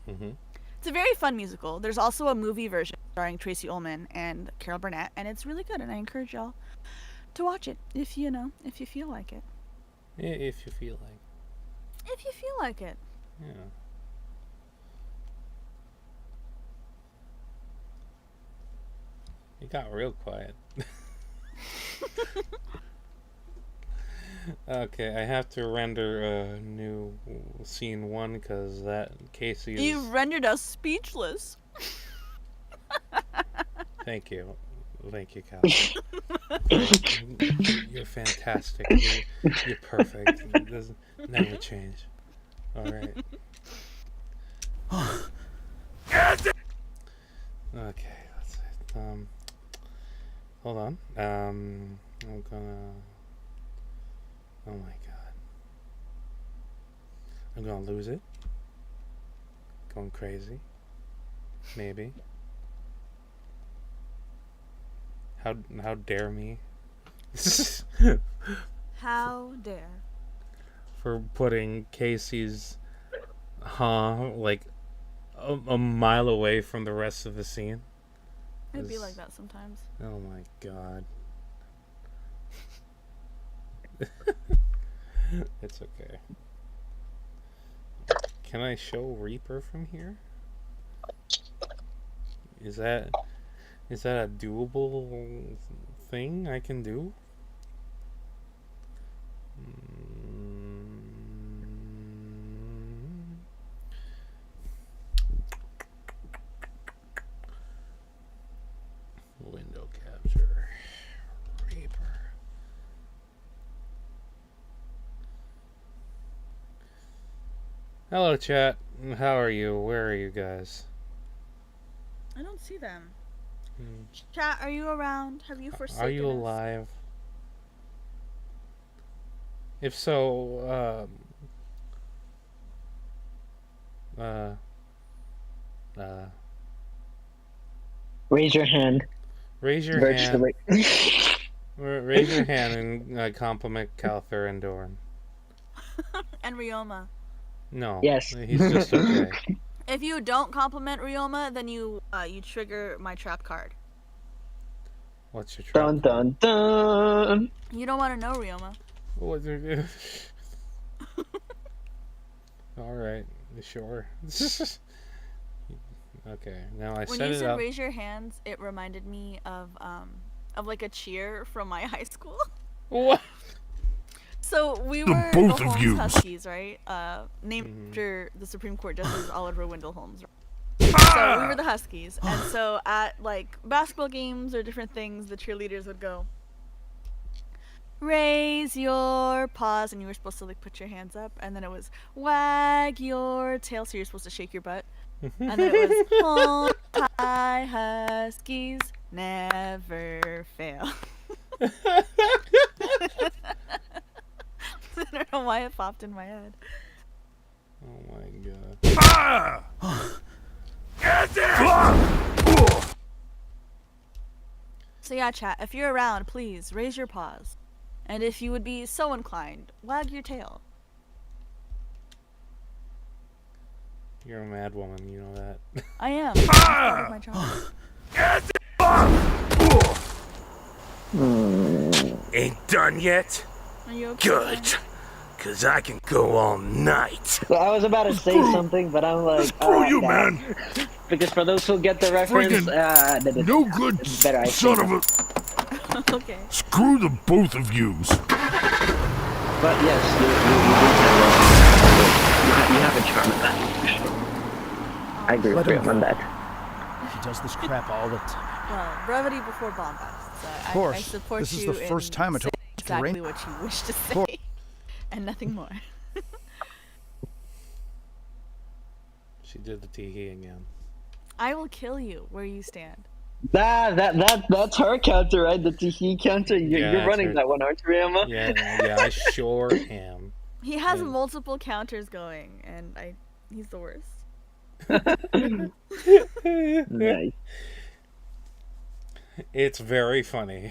Mhm. It's a very fun musical. There's also a movie version starring Tracy Ullman and Carol Burnett, and it's really good, and I encourage y'all to watch it if you feel like it. If you feel like. If you feel like it. Yeah. It got real quiet. Okay, I have to render a new scene 1 because that Casey is... You've rendered us speechless. Thank you. Thank you, Cal. You're fantastic. You're perfect. It doesn't never change. All right. Okay, let's see. Hold on. I'm gonna... Oh my god. I'm gonna lose it. Going crazy. Maybe. How dare me? How dare. For putting Casey's like a mile away from the rest of the scene. It'd be like that sometimes. Oh my god. It's okay. Can I show Reaper from here? Is that a doable thing I can do? Window capture. Reaper. Hello, chat. How are you? Where are you guys? I don't see them. Chat, are you around? Have you forsaken Are you us? alive? If so, Raise your hand. raise your hand. Raise your hand and compliment Calther and Dorn. And Ryoma. No. Yes. He's just okay. If you don't compliment Ryoma, then you trigger my trap card. What's your trap? Dun dun dun. You don't want to know Ryoma. What's your... All right. Sure. Okay. Now I When set you it said up. raise your hands, it reminded me of like a cheer from my high school. What? So we The were both the of Holmes yous. Huskies, right? Named after the Supreme Court Justice Oliver Wendell Holmes. So we were the Huskies, and so at like basketball games or different things, the cheerleaders would go, raise your paws, and you were supposed to like put your hands up, and then it was wag your tail, so you're supposed to shake your butt, and then it was hold high Huskies never fail. I don't know why it popped in my head. Oh my god. Ah! So yeah, chat, if you're around, please raise your paws. And if you would be so inclined, wag your tail. You're a mad woman, you know that. I am. It's part of my job. Ain't done yet? Are you okay? Good. Cause I can go all night. Well, I was about to say something, but I'm like, Screw you, nah. man. Because for those who get the reference, No good it's better I son say of a... Okay. Screw the both of yous. But yes, you have a charm in that, for sure. I agree with you on that. He does this crap all the time. Well, brevity before bombast. So Of course. I support This is you the first in time I saying told exactly Rain. what you wish to say, and nothing more. She did the tee again. I will kill you where you stand. That's her counter, right? The T counter. Yeah, You're that's running her. that one, aren't you, Ryoma? Yeah, I sure am. He has And- multiple counters going, and he's the worst. Nice. It's very funny.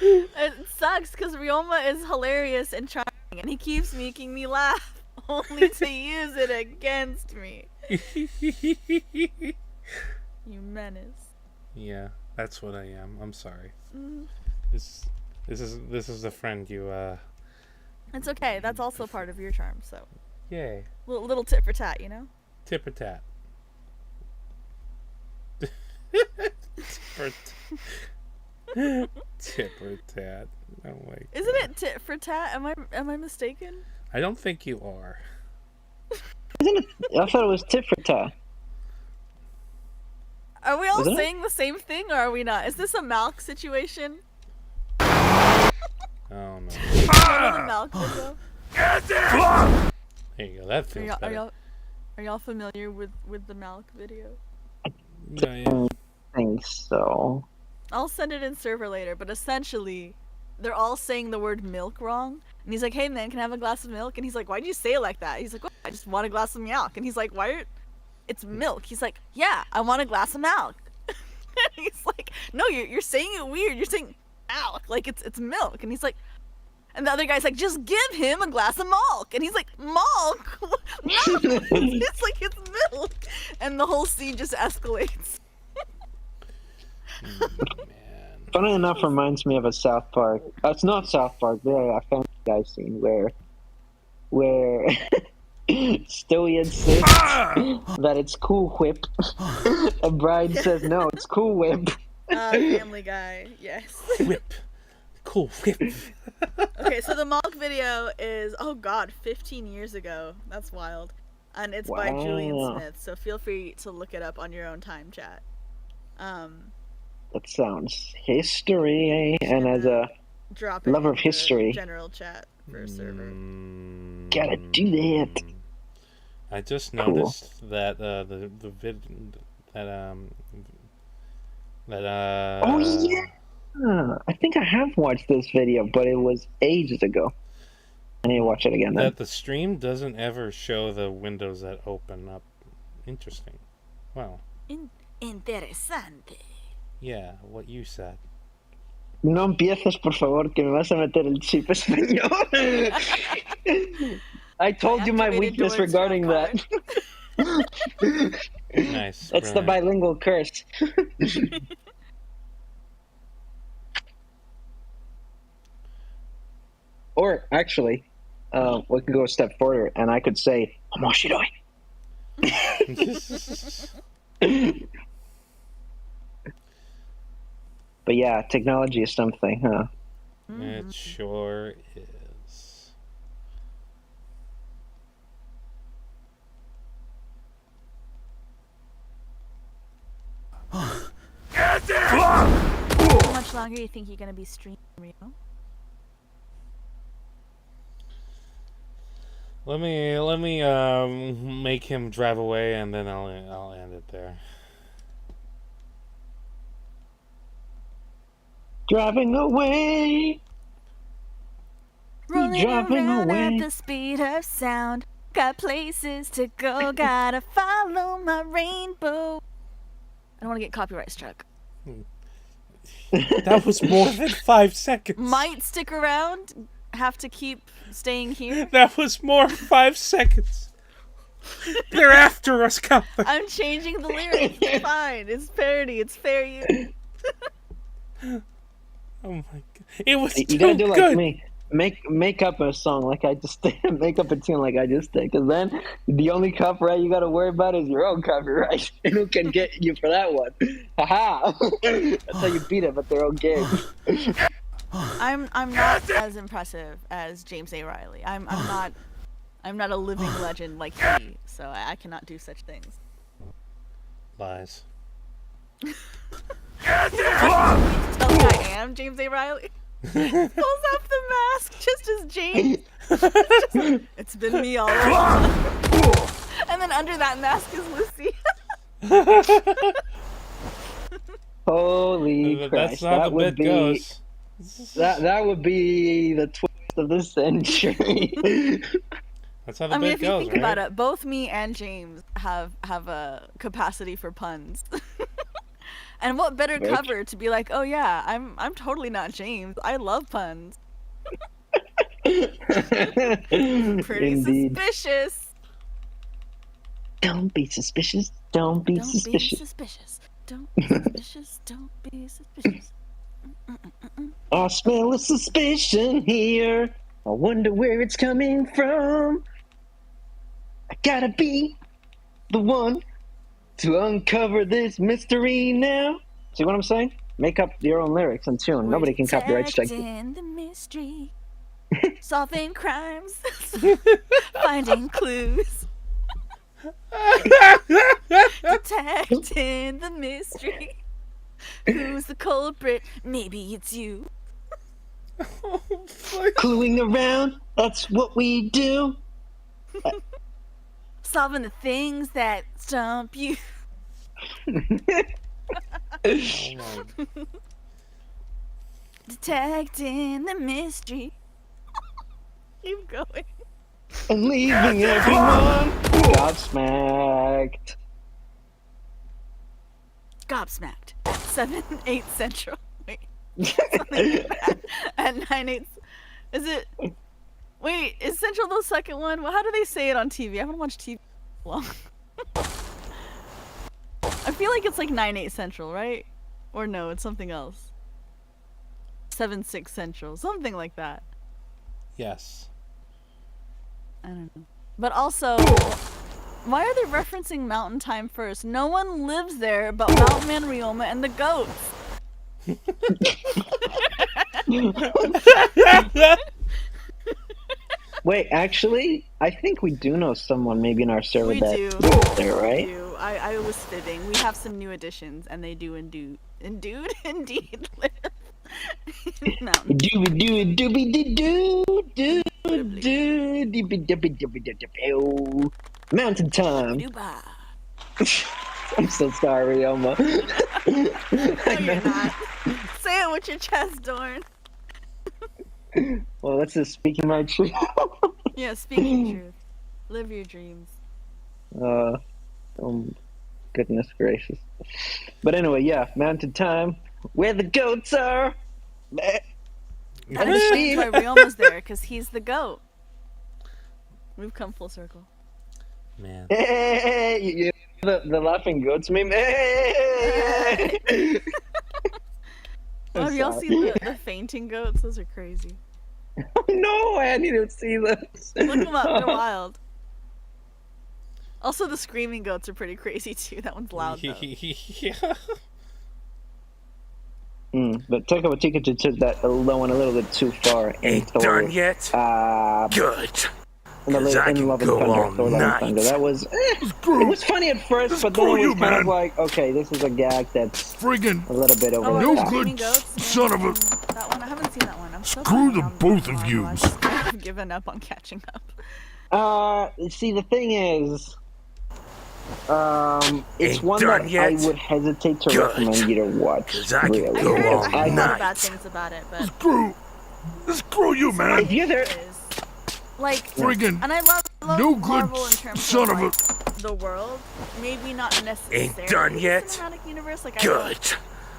It sucks because Ryoma is hilarious and charming, and he keeps making me laugh, only to use it against me. You menace. Yeah, that's what I am. I'm sorry. Mm. This is the friend you It's okay. That's also part of your charm. So yay. little tit for tat, you know. Tip or tat. Tit for tat. Oh my. Isn't it tit for tat? Am I mistaken? I don't think you are. Isn't it? I thought it was tit for tat. Are we all Isn't it? saying the same thing, or are we not? Is this a Malk situation? Oh no. Remember the Malk video? There you go. That feels better. Are y'all familiar with the Malk video? Yeah. I think so. I'll send it in server later, but essentially, they're all saying the word milk wrong. And he's like, "Hey man, can I have a glass of milk?" And he's like, "Why do you say it like that?" He's like, "Well, I just want a glass of milk." And he's like, It's milk." He's like, "Yeah, I want a glass of milk." And he's like, "No, you're saying it weird. You're saying milk, like it's milk." And he's like, and the other guy's like, "Just give him a glass of milk." And he's like, "Milk? No, it's like it's milk." And the whole scene just escalates. Man. Funny enough, reminds me of a South Park. It's not South Park. There, I found a guy scene where Stewie insists that it's Cool Whip, and Brian says no, it's Cool Whip. Family Guy, yes. Whip. Cool whip. Okay, so the Malk video is, oh god, 15 years ago. That's wild. And it's by Julian Wow. Smith, so feel free to look it up on your own time, chat. That sounds history, and as a Drop it lover of in the history, general chat for a server. gotta do that. I just Cool. noticed that the vid that Oh yeah, I think I have watched this video, but it was ages ago. I need to watch it again then. that the stream doesn't ever show the windows that open up. Interesting. Wow. Interesante. Yeah, what you said. No empieces, por favor, que me vas a meter el chip español. I told you my activated weakness Doran's regarding trap that. Nice. That's the brilliant. bilingual curse. Or actually, we could go a step further, and I could say, "Omoshiroi." But yeah, technology is something, huh? It sure is. How much longer do you think you're gonna be streaming, Rio? Let me make him drive away, and then I'll end it there. Driving away. Rolling Driving around away. at the speed of sound. Got places to go, gotta follow my rainbow. I don't want to get copyright struck. That was more than 5 seconds. Might stick around, have to keep staying here. That was more than 5 seconds. They're after us, Kappa. I'm changing the lyrics. It's fine. It's parody. It's fair use. Oh my god. It was You too gotta do good. like me. Make up a song like I just did. Make up a tune like I just did. Because then the only copyright you gotta worry about is your own copyright. And who can get you for that one? Haha! That's how you beat it at their own game. I'm not as impressive as James A. Riley. I'm not a living legend like he, so I cannot do such things. Lies. Tell me I am James A. Riley. Pulls off the mask just as James. It's been me all along. And then under that mask is Lucy. Holy That's Christ! not That the would bit be goes. that would be the twist of the century. That's how the I mean, bit if you goes, think right? about it, both me and James have a capacity for puns. And what better Very cover to be like, oh yeah, I'm totally not James. I love puns. Pretty Indeed. suspicious. Don't be suspicious. Don't be Don't suspicious. be suspicious. Don't be suspicious. Don't be suspicious. I smell a suspicion here. I wonder where it's coming from. I gotta be the one to uncover this mystery now. See what I'm saying? Make up your own lyrics and tune. Nobody can copyright strike you. Detecting the mystery, solving crimes, finding clues. Detecting the mystery. Who's the culprit? Maybe it's you. Cluing around, that's what we do. Solving the things that stump you. Detecting the mystery. Keep going. And leaving everyone gobsmacked. Gobsmacked. 7, 8 Central. Wait. Something like that. At 9, 8. Is it? Wait, is Central the second one? Well, how do they say it on TV? I haven't watched TV long. I feel like it's like 9, 8 Central, right? Or no, it's something else. 7, 6 Central. Something like that. Yes. I don't know. But also, why are they referencing Mountain Time first? No one lives there but Mountain Man, Ryoma, and the goats. Wait, actually, I think we do know someone maybe in our server We that do. lives there, right? We do. I was fibbing. We have some new additions, and they do indeed live in Mountain. Dooby doo dooby doo doo doo dooby dooby dooby doo. Mountain time. Dubai. I'm so sorry, Ryoma. No, you're not. Say it with your chest, Dorn. Well, that's just speaking my truth. Yeah, speaking truth. Live your dreams. Goodness gracious. But anyway, yeah, Mountain time. Where the goats are. That explains why Ryoma's there, because he's the goat. We've come full circle. Man. Hey, you the laughing goats meme. Hey. Oh, have y'all seen the fainting goats? Those are crazy. No, I need to see this. Look them up, they're wild. Also, the screaming goats are pretty crazy too. That one's loud though. Yeah. But Taika Waititi took that one a little bit too far. Ain't done yet? Good. In 'Cause I In can Love and go Thunder. all Thor: Love and night. Thunder. That was it was funny at first, but then it was kind of like, okay, this is a gag that's Friggin' a little bit over Oh, the no top. good Screaming Goats? son of a... That one, I haven't seen that one. I'm so Screw behind the on both of Marvel. yous. I've given up on catching up. See, the thing is, it's Ain't one done that yet? I would hesitate to Good. recommend you to watch. 'Cause I can Really. I go heard, all I heard a lot of night. bad things about it, but Screw you, man. If you're there, it is. Like, Friggin' and I love no good Marvel in terms son of of a... like, the world. Maybe not necessarily Ain't done yet? cinematic universe. Like, I Good. don't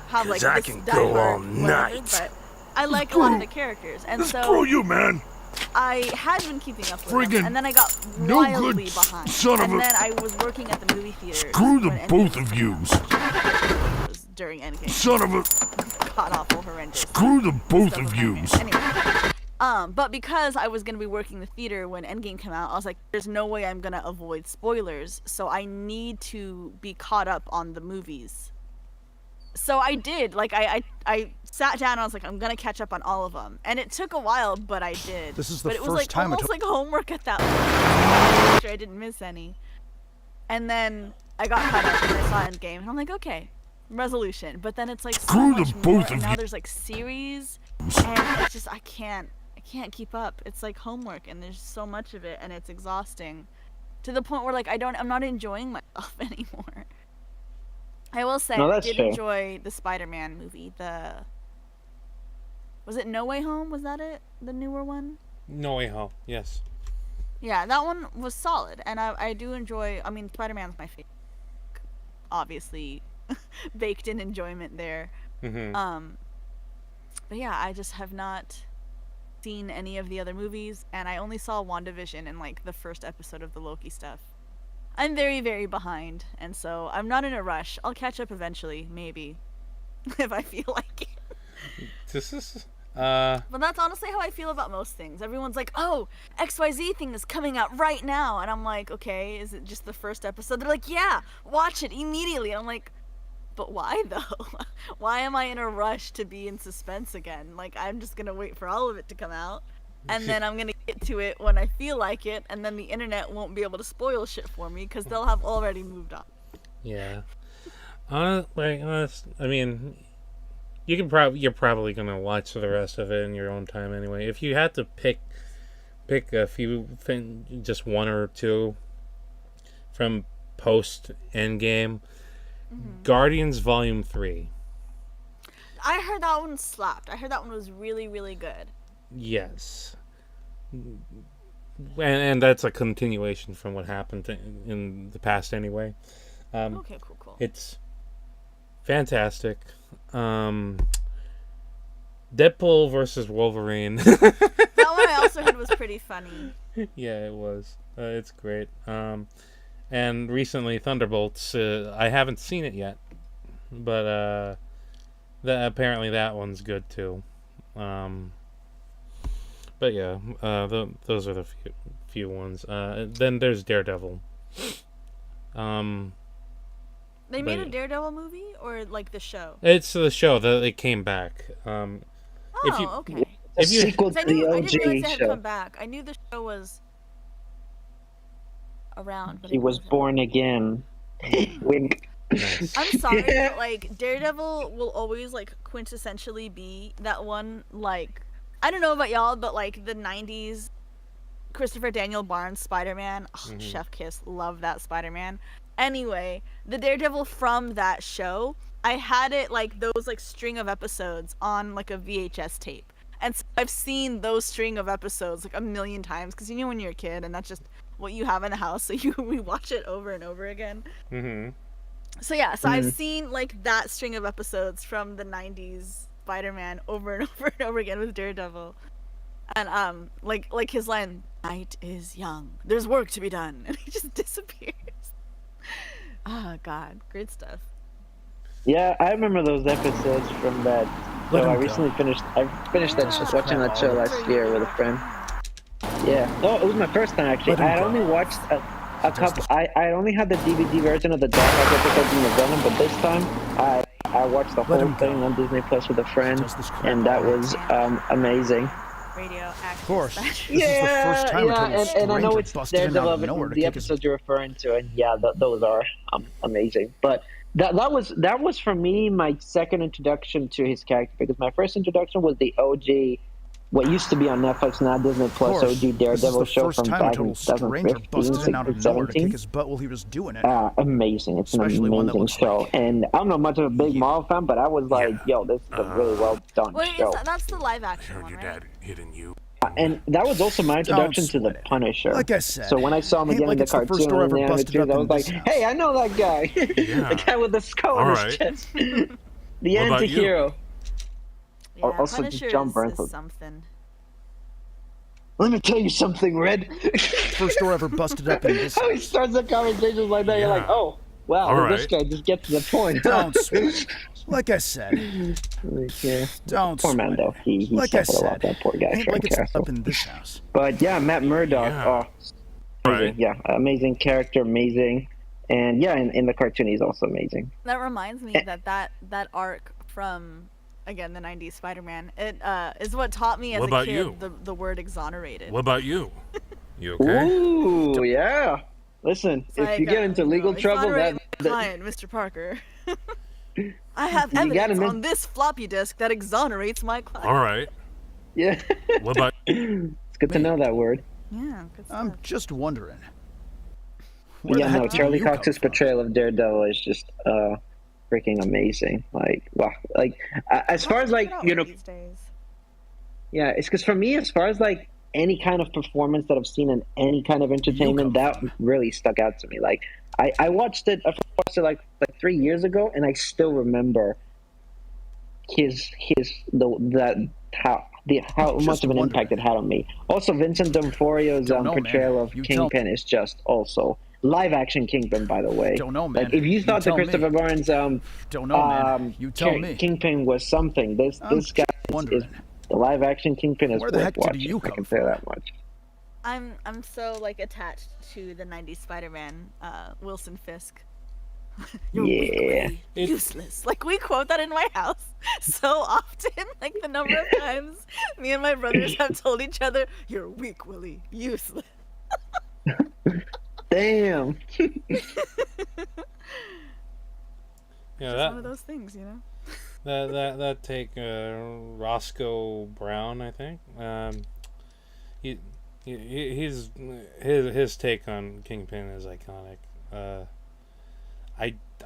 have like 'Cause I this can go diehard all whatever, night. but I like a lot of the characters, and Screw so you, man. I had been keeping up with Friggin' them, and then I got no wildly good behind. son of And a- then I was working at the movie theater. Screw the both of yous. During Endgame. Son of a... God awful, horrendous. Screw the both Stuff of with Iron yous. Man. Anyway, but because I was gonna be working the theater when Endgame came out, I was like, "There's no way I'm gonna avoid spoilers, so I need to be caught up on the movies." So I did. Like, I sat down and I was like, "I'm gonna catch up on all of them," and it took a while, but I did. This is the but it was first like time I almost took- like homework at that point. Make sure I didn't miss any. And then I got caught up and I saw Endgame, and I'm like, okay, resolution. But then it's like so Screw the much more, both and of now you. there's like series, and it's just I can't keep up. It's like homework, and there's so much of it, and it's exhausting, to the point where like I'm not enjoying myself anymore. I will say No, I that's did fair. enjoy the Spider-Man movie. Was it No Way Home? Was that it? The newer one? No Way Home. Yes. Yeah, that one was solid, and I do enjoy. I mean, Spider-Man's my favorite. Obviously, baked in enjoyment there. Mm-hmm. But yeah, I just have not seen any of the other movies, and I only saw WandaVision and like the first episode of the Loki stuff. I'm very, very behind, and so I'm not in a rush. I'll catch up eventually, maybe, if I feel like it. This is. But that's honestly how I feel about most things. Everyone's like, "Oh, XYZ thing is coming out right now," and I'm like, "Okay, is it just the first episode?" They're like, "Yeah, watch it immediately." And I'm like, But why though? Why am I in a rush to be in suspense again? Like, I'm just gonna wait for all of it to come out, and then I'm gonna get to it when I feel like it, and then the internet won't be able to spoil shit for me because they'll have already moved on. Yeah. I mean, you're probably gonna watch the rest of it in your own time anyway. If you had to pick a few just one or two from post Endgame, Guardians Volume 3. I heard that one slapped. I heard that one was really, really good. Yes. And that's a continuation from what happened in the past anyway. Okay, cool. It's fantastic. Deadpool versus Wolverine. That one I also heard was pretty funny. Yeah, it was. It's great. And recently, Thunderbolts. I haven't seen it yet, but apparently that one's good too. But yeah, those are the few ones. Then there's Daredevil. They made a Daredevil movie, or like the show? It's the show that it came back. Okay. A sequel to I the didn't OG realize they had show. come back. I knew the show was around. But He was born again. Wink. Nice. I'm sorry, but like Daredevil will always like quintessentially be that one. Like, I don't know about y'all, but like the '90s Christopher Daniel Barnes Spider-Man, chef kiss, love that Spider-Man. Anyway, the Daredevil from that show, I had it like those like string of episodes on like a VHS tape. And so I've seen those string of episodes like a million times because you know when you're a kid and that's just what you have in the house, so we watch it over and over again. So yeah, I've seen like that string of episodes from the '90s Spider-Man over and over and over again with Daredevil, and like his line, "Night is young, there's work to be done," and he just disappears. Oh God, great stuff. Yeah, I remember those episodes from that. So I recently finished watching that show last year with a friend. Yeah, no, it was my first time actually. I had only watched a couple. I only had the DVD version of the Dark Knight episodes in the Venom, but this time I watched the whole thing on Disney Plus with a friend, and that was amazing. Radioactive. Of course. Special. This is the first time a total and I know stranger it's busted in out Daredevil, of nowhere to the kick his- episode you're referring to, and yeah, those are amazing. But that was for me my second introduction to his character, because my first introduction was the OG, what used to be on Netflix, now Disney Plus, OG Daredevil show from back in 2015, out of nowhere to kick 2017. his butt while he was doing it. Amazing. It's Especially an one that amazing looks show. like And I'm not much of a big you. Marvel fan, but I was like, yo, this is a really well done Wait, show. that's the live I action heard one, your right? dad hitting you. And that was also my introduction to the sweat it. Punisher. Like I said, So when I saw him ain't again like in the it's the first cartoon door and the ever busted animated, up I was in like, this house. hey, I know that guy. Yeah. The guy with the skull on All his right. chest. The What about you? anti-hero. Yeah, Also, Punisher John is Bernthal. something. Let me tell you something, Red. First door ever busted up in this How he house. starts the conversation like that, you're like, Yeah. oh, wow, All this right. guy just gets to the point. Don't sweat it. Like I said, Yeah. don't Poor man, sweat though. it. He Like I suffered a lot, said, that poor guy, ain't Frank like it's Castle. up in this house. But yeah, Matt Murdock, Yeah. amazing. Right. Yeah, amazing character, amazing. And yeah, in the cartoon, he's also amazing. That reminds me that arc from again the '90s Spider-Man. It is what taught me as What a about kid you? the word exonerated. What about you? You okay? Ooh, yeah. Listen, It's if like, you get into legal trouble, exonerate that my client, Mr. Parker. I have You gotta evidence know- on this floppy disk that exonerates my client. All right. yeah. What about It's good to know that word. Yeah, good stuff. I'm just wondering. Where Yeah, the heck no, did Charlie you come Cox's from? portrayal of Daredevil is just freaking amazing. Like, wow. Like, as far as like, you know, these days. yeah, it's because for me, as far as like any kind of performance that I've seen in any kind of entertainment, come that from? really stuck out to me. Like, I watched it like 3 years ago, and I still remember how much Just of an wondering. impact it had on me. Also, Vincent D'Onofrio's Don't know, portrayal man. of You tell Kingpin is just also live action Kingpin, by the way. Don't know, man. Like, if you You thought that tell me. Christopher Barnes Don't know, man. You tell me. Kingpin was something, this I'm guy is wondering. the live action Kingpin is Where the worth heck did watching. you I come can say from? that much. I'm so like attached to the '90s Spider-Man, Wilson Fisk. You're weak, Yeah. Willie, useless. Like, we quote that in my house so often. Like, the number of times me and my brothers have told each other, "You're weak, Willie, useless." Damn. Yeah, It's one of those things, you know. that take Roscoe Brown, I think. His take on Kingpin is iconic.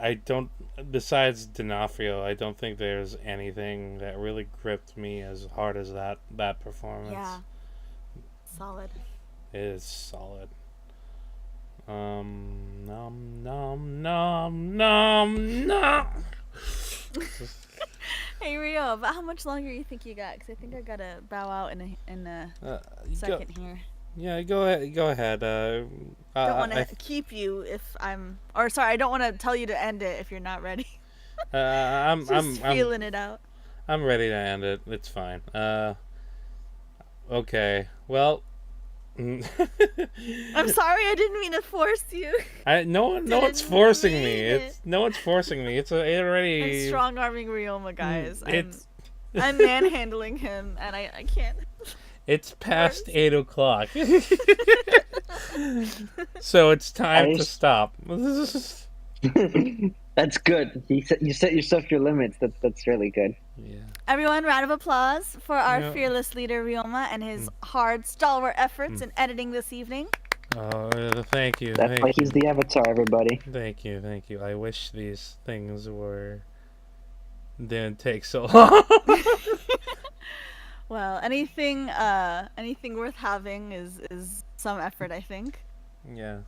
I don't, besides D'Onofrio, I don't think there's anything that really gripped me as hard as that performance. Yeah. Solid. It is solid. Nom nom nom nom nom. Hey Rio, but how much longer you think you got? Because I think I gotta bow out in a second here. Yeah, go ahead. Don't want to keep you if I'm, or sorry, I don't want to tell you to end it if you're not ready. I'm feeling it out. I'm ready to end it. It's fine. Okay. Well. I'm sorry, I didn't mean to force you. No one's forcing me. No one's forcing me. It already. I'm strong arming Ryoma, guys. I'm manhandling him, and I can't. It's past 8 o'clock. So it's time to stop. That's good. You set yourself your limits. That's really good. Yeah. Everyone, round of applause for our fearless leader Ryoma and his hard, stalwart efforts in editing this evening. Oh, thank you. That's why he's the avatar, everybody. Thank you. I wish these things didn't take so long. Well, anything worth having is some effort, I think. Yeah.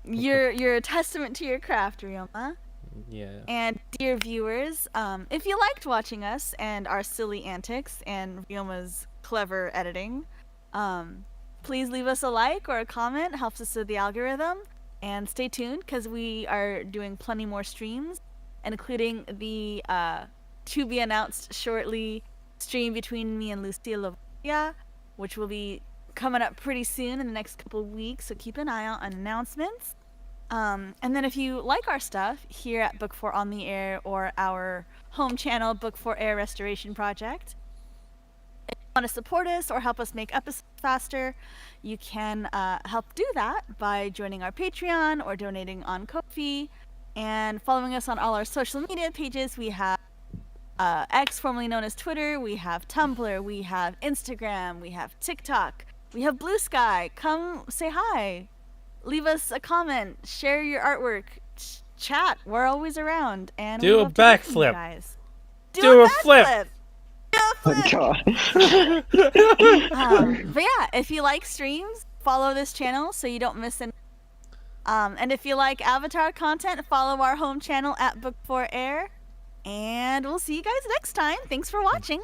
You're a testament to your craft, Ryoma. Yeah. And dear viewers, if you liked watching us and our silly antics and Ryoma's clever editing, please leave us a like or a comment. It helps us with the algorithm. And stay tuned because we are doing plenty more streams, including the to be announced shortly stream between me and Lucille Lovatia, which will be coming up pretty soon in the next couple of weeks. So keep an eye out on announcements. And then if you like our stuff here at Book 4 on the Air or our home channel, Book 4 Air Restoration Project, if you want to support us or help us make episodes faster, you can help do that by joining our Patreon or donating on Ko-fi and following us on all our social media pages. We have X, formerly known as Twitter, we have Tumblr, we have Instagram, we have TikTok, we have Blue Sky. Come say hi. Leave us a comment, share your artwork, chat. We're always around, and do a backflip, guys. Do a flip. Oh, God. But yeah, if you like streams, follow this channel so you don't miss any. And if you like Avatar content, follow our home channel at Book 4 Air. And we'll see you guys next time. Thanks for watching.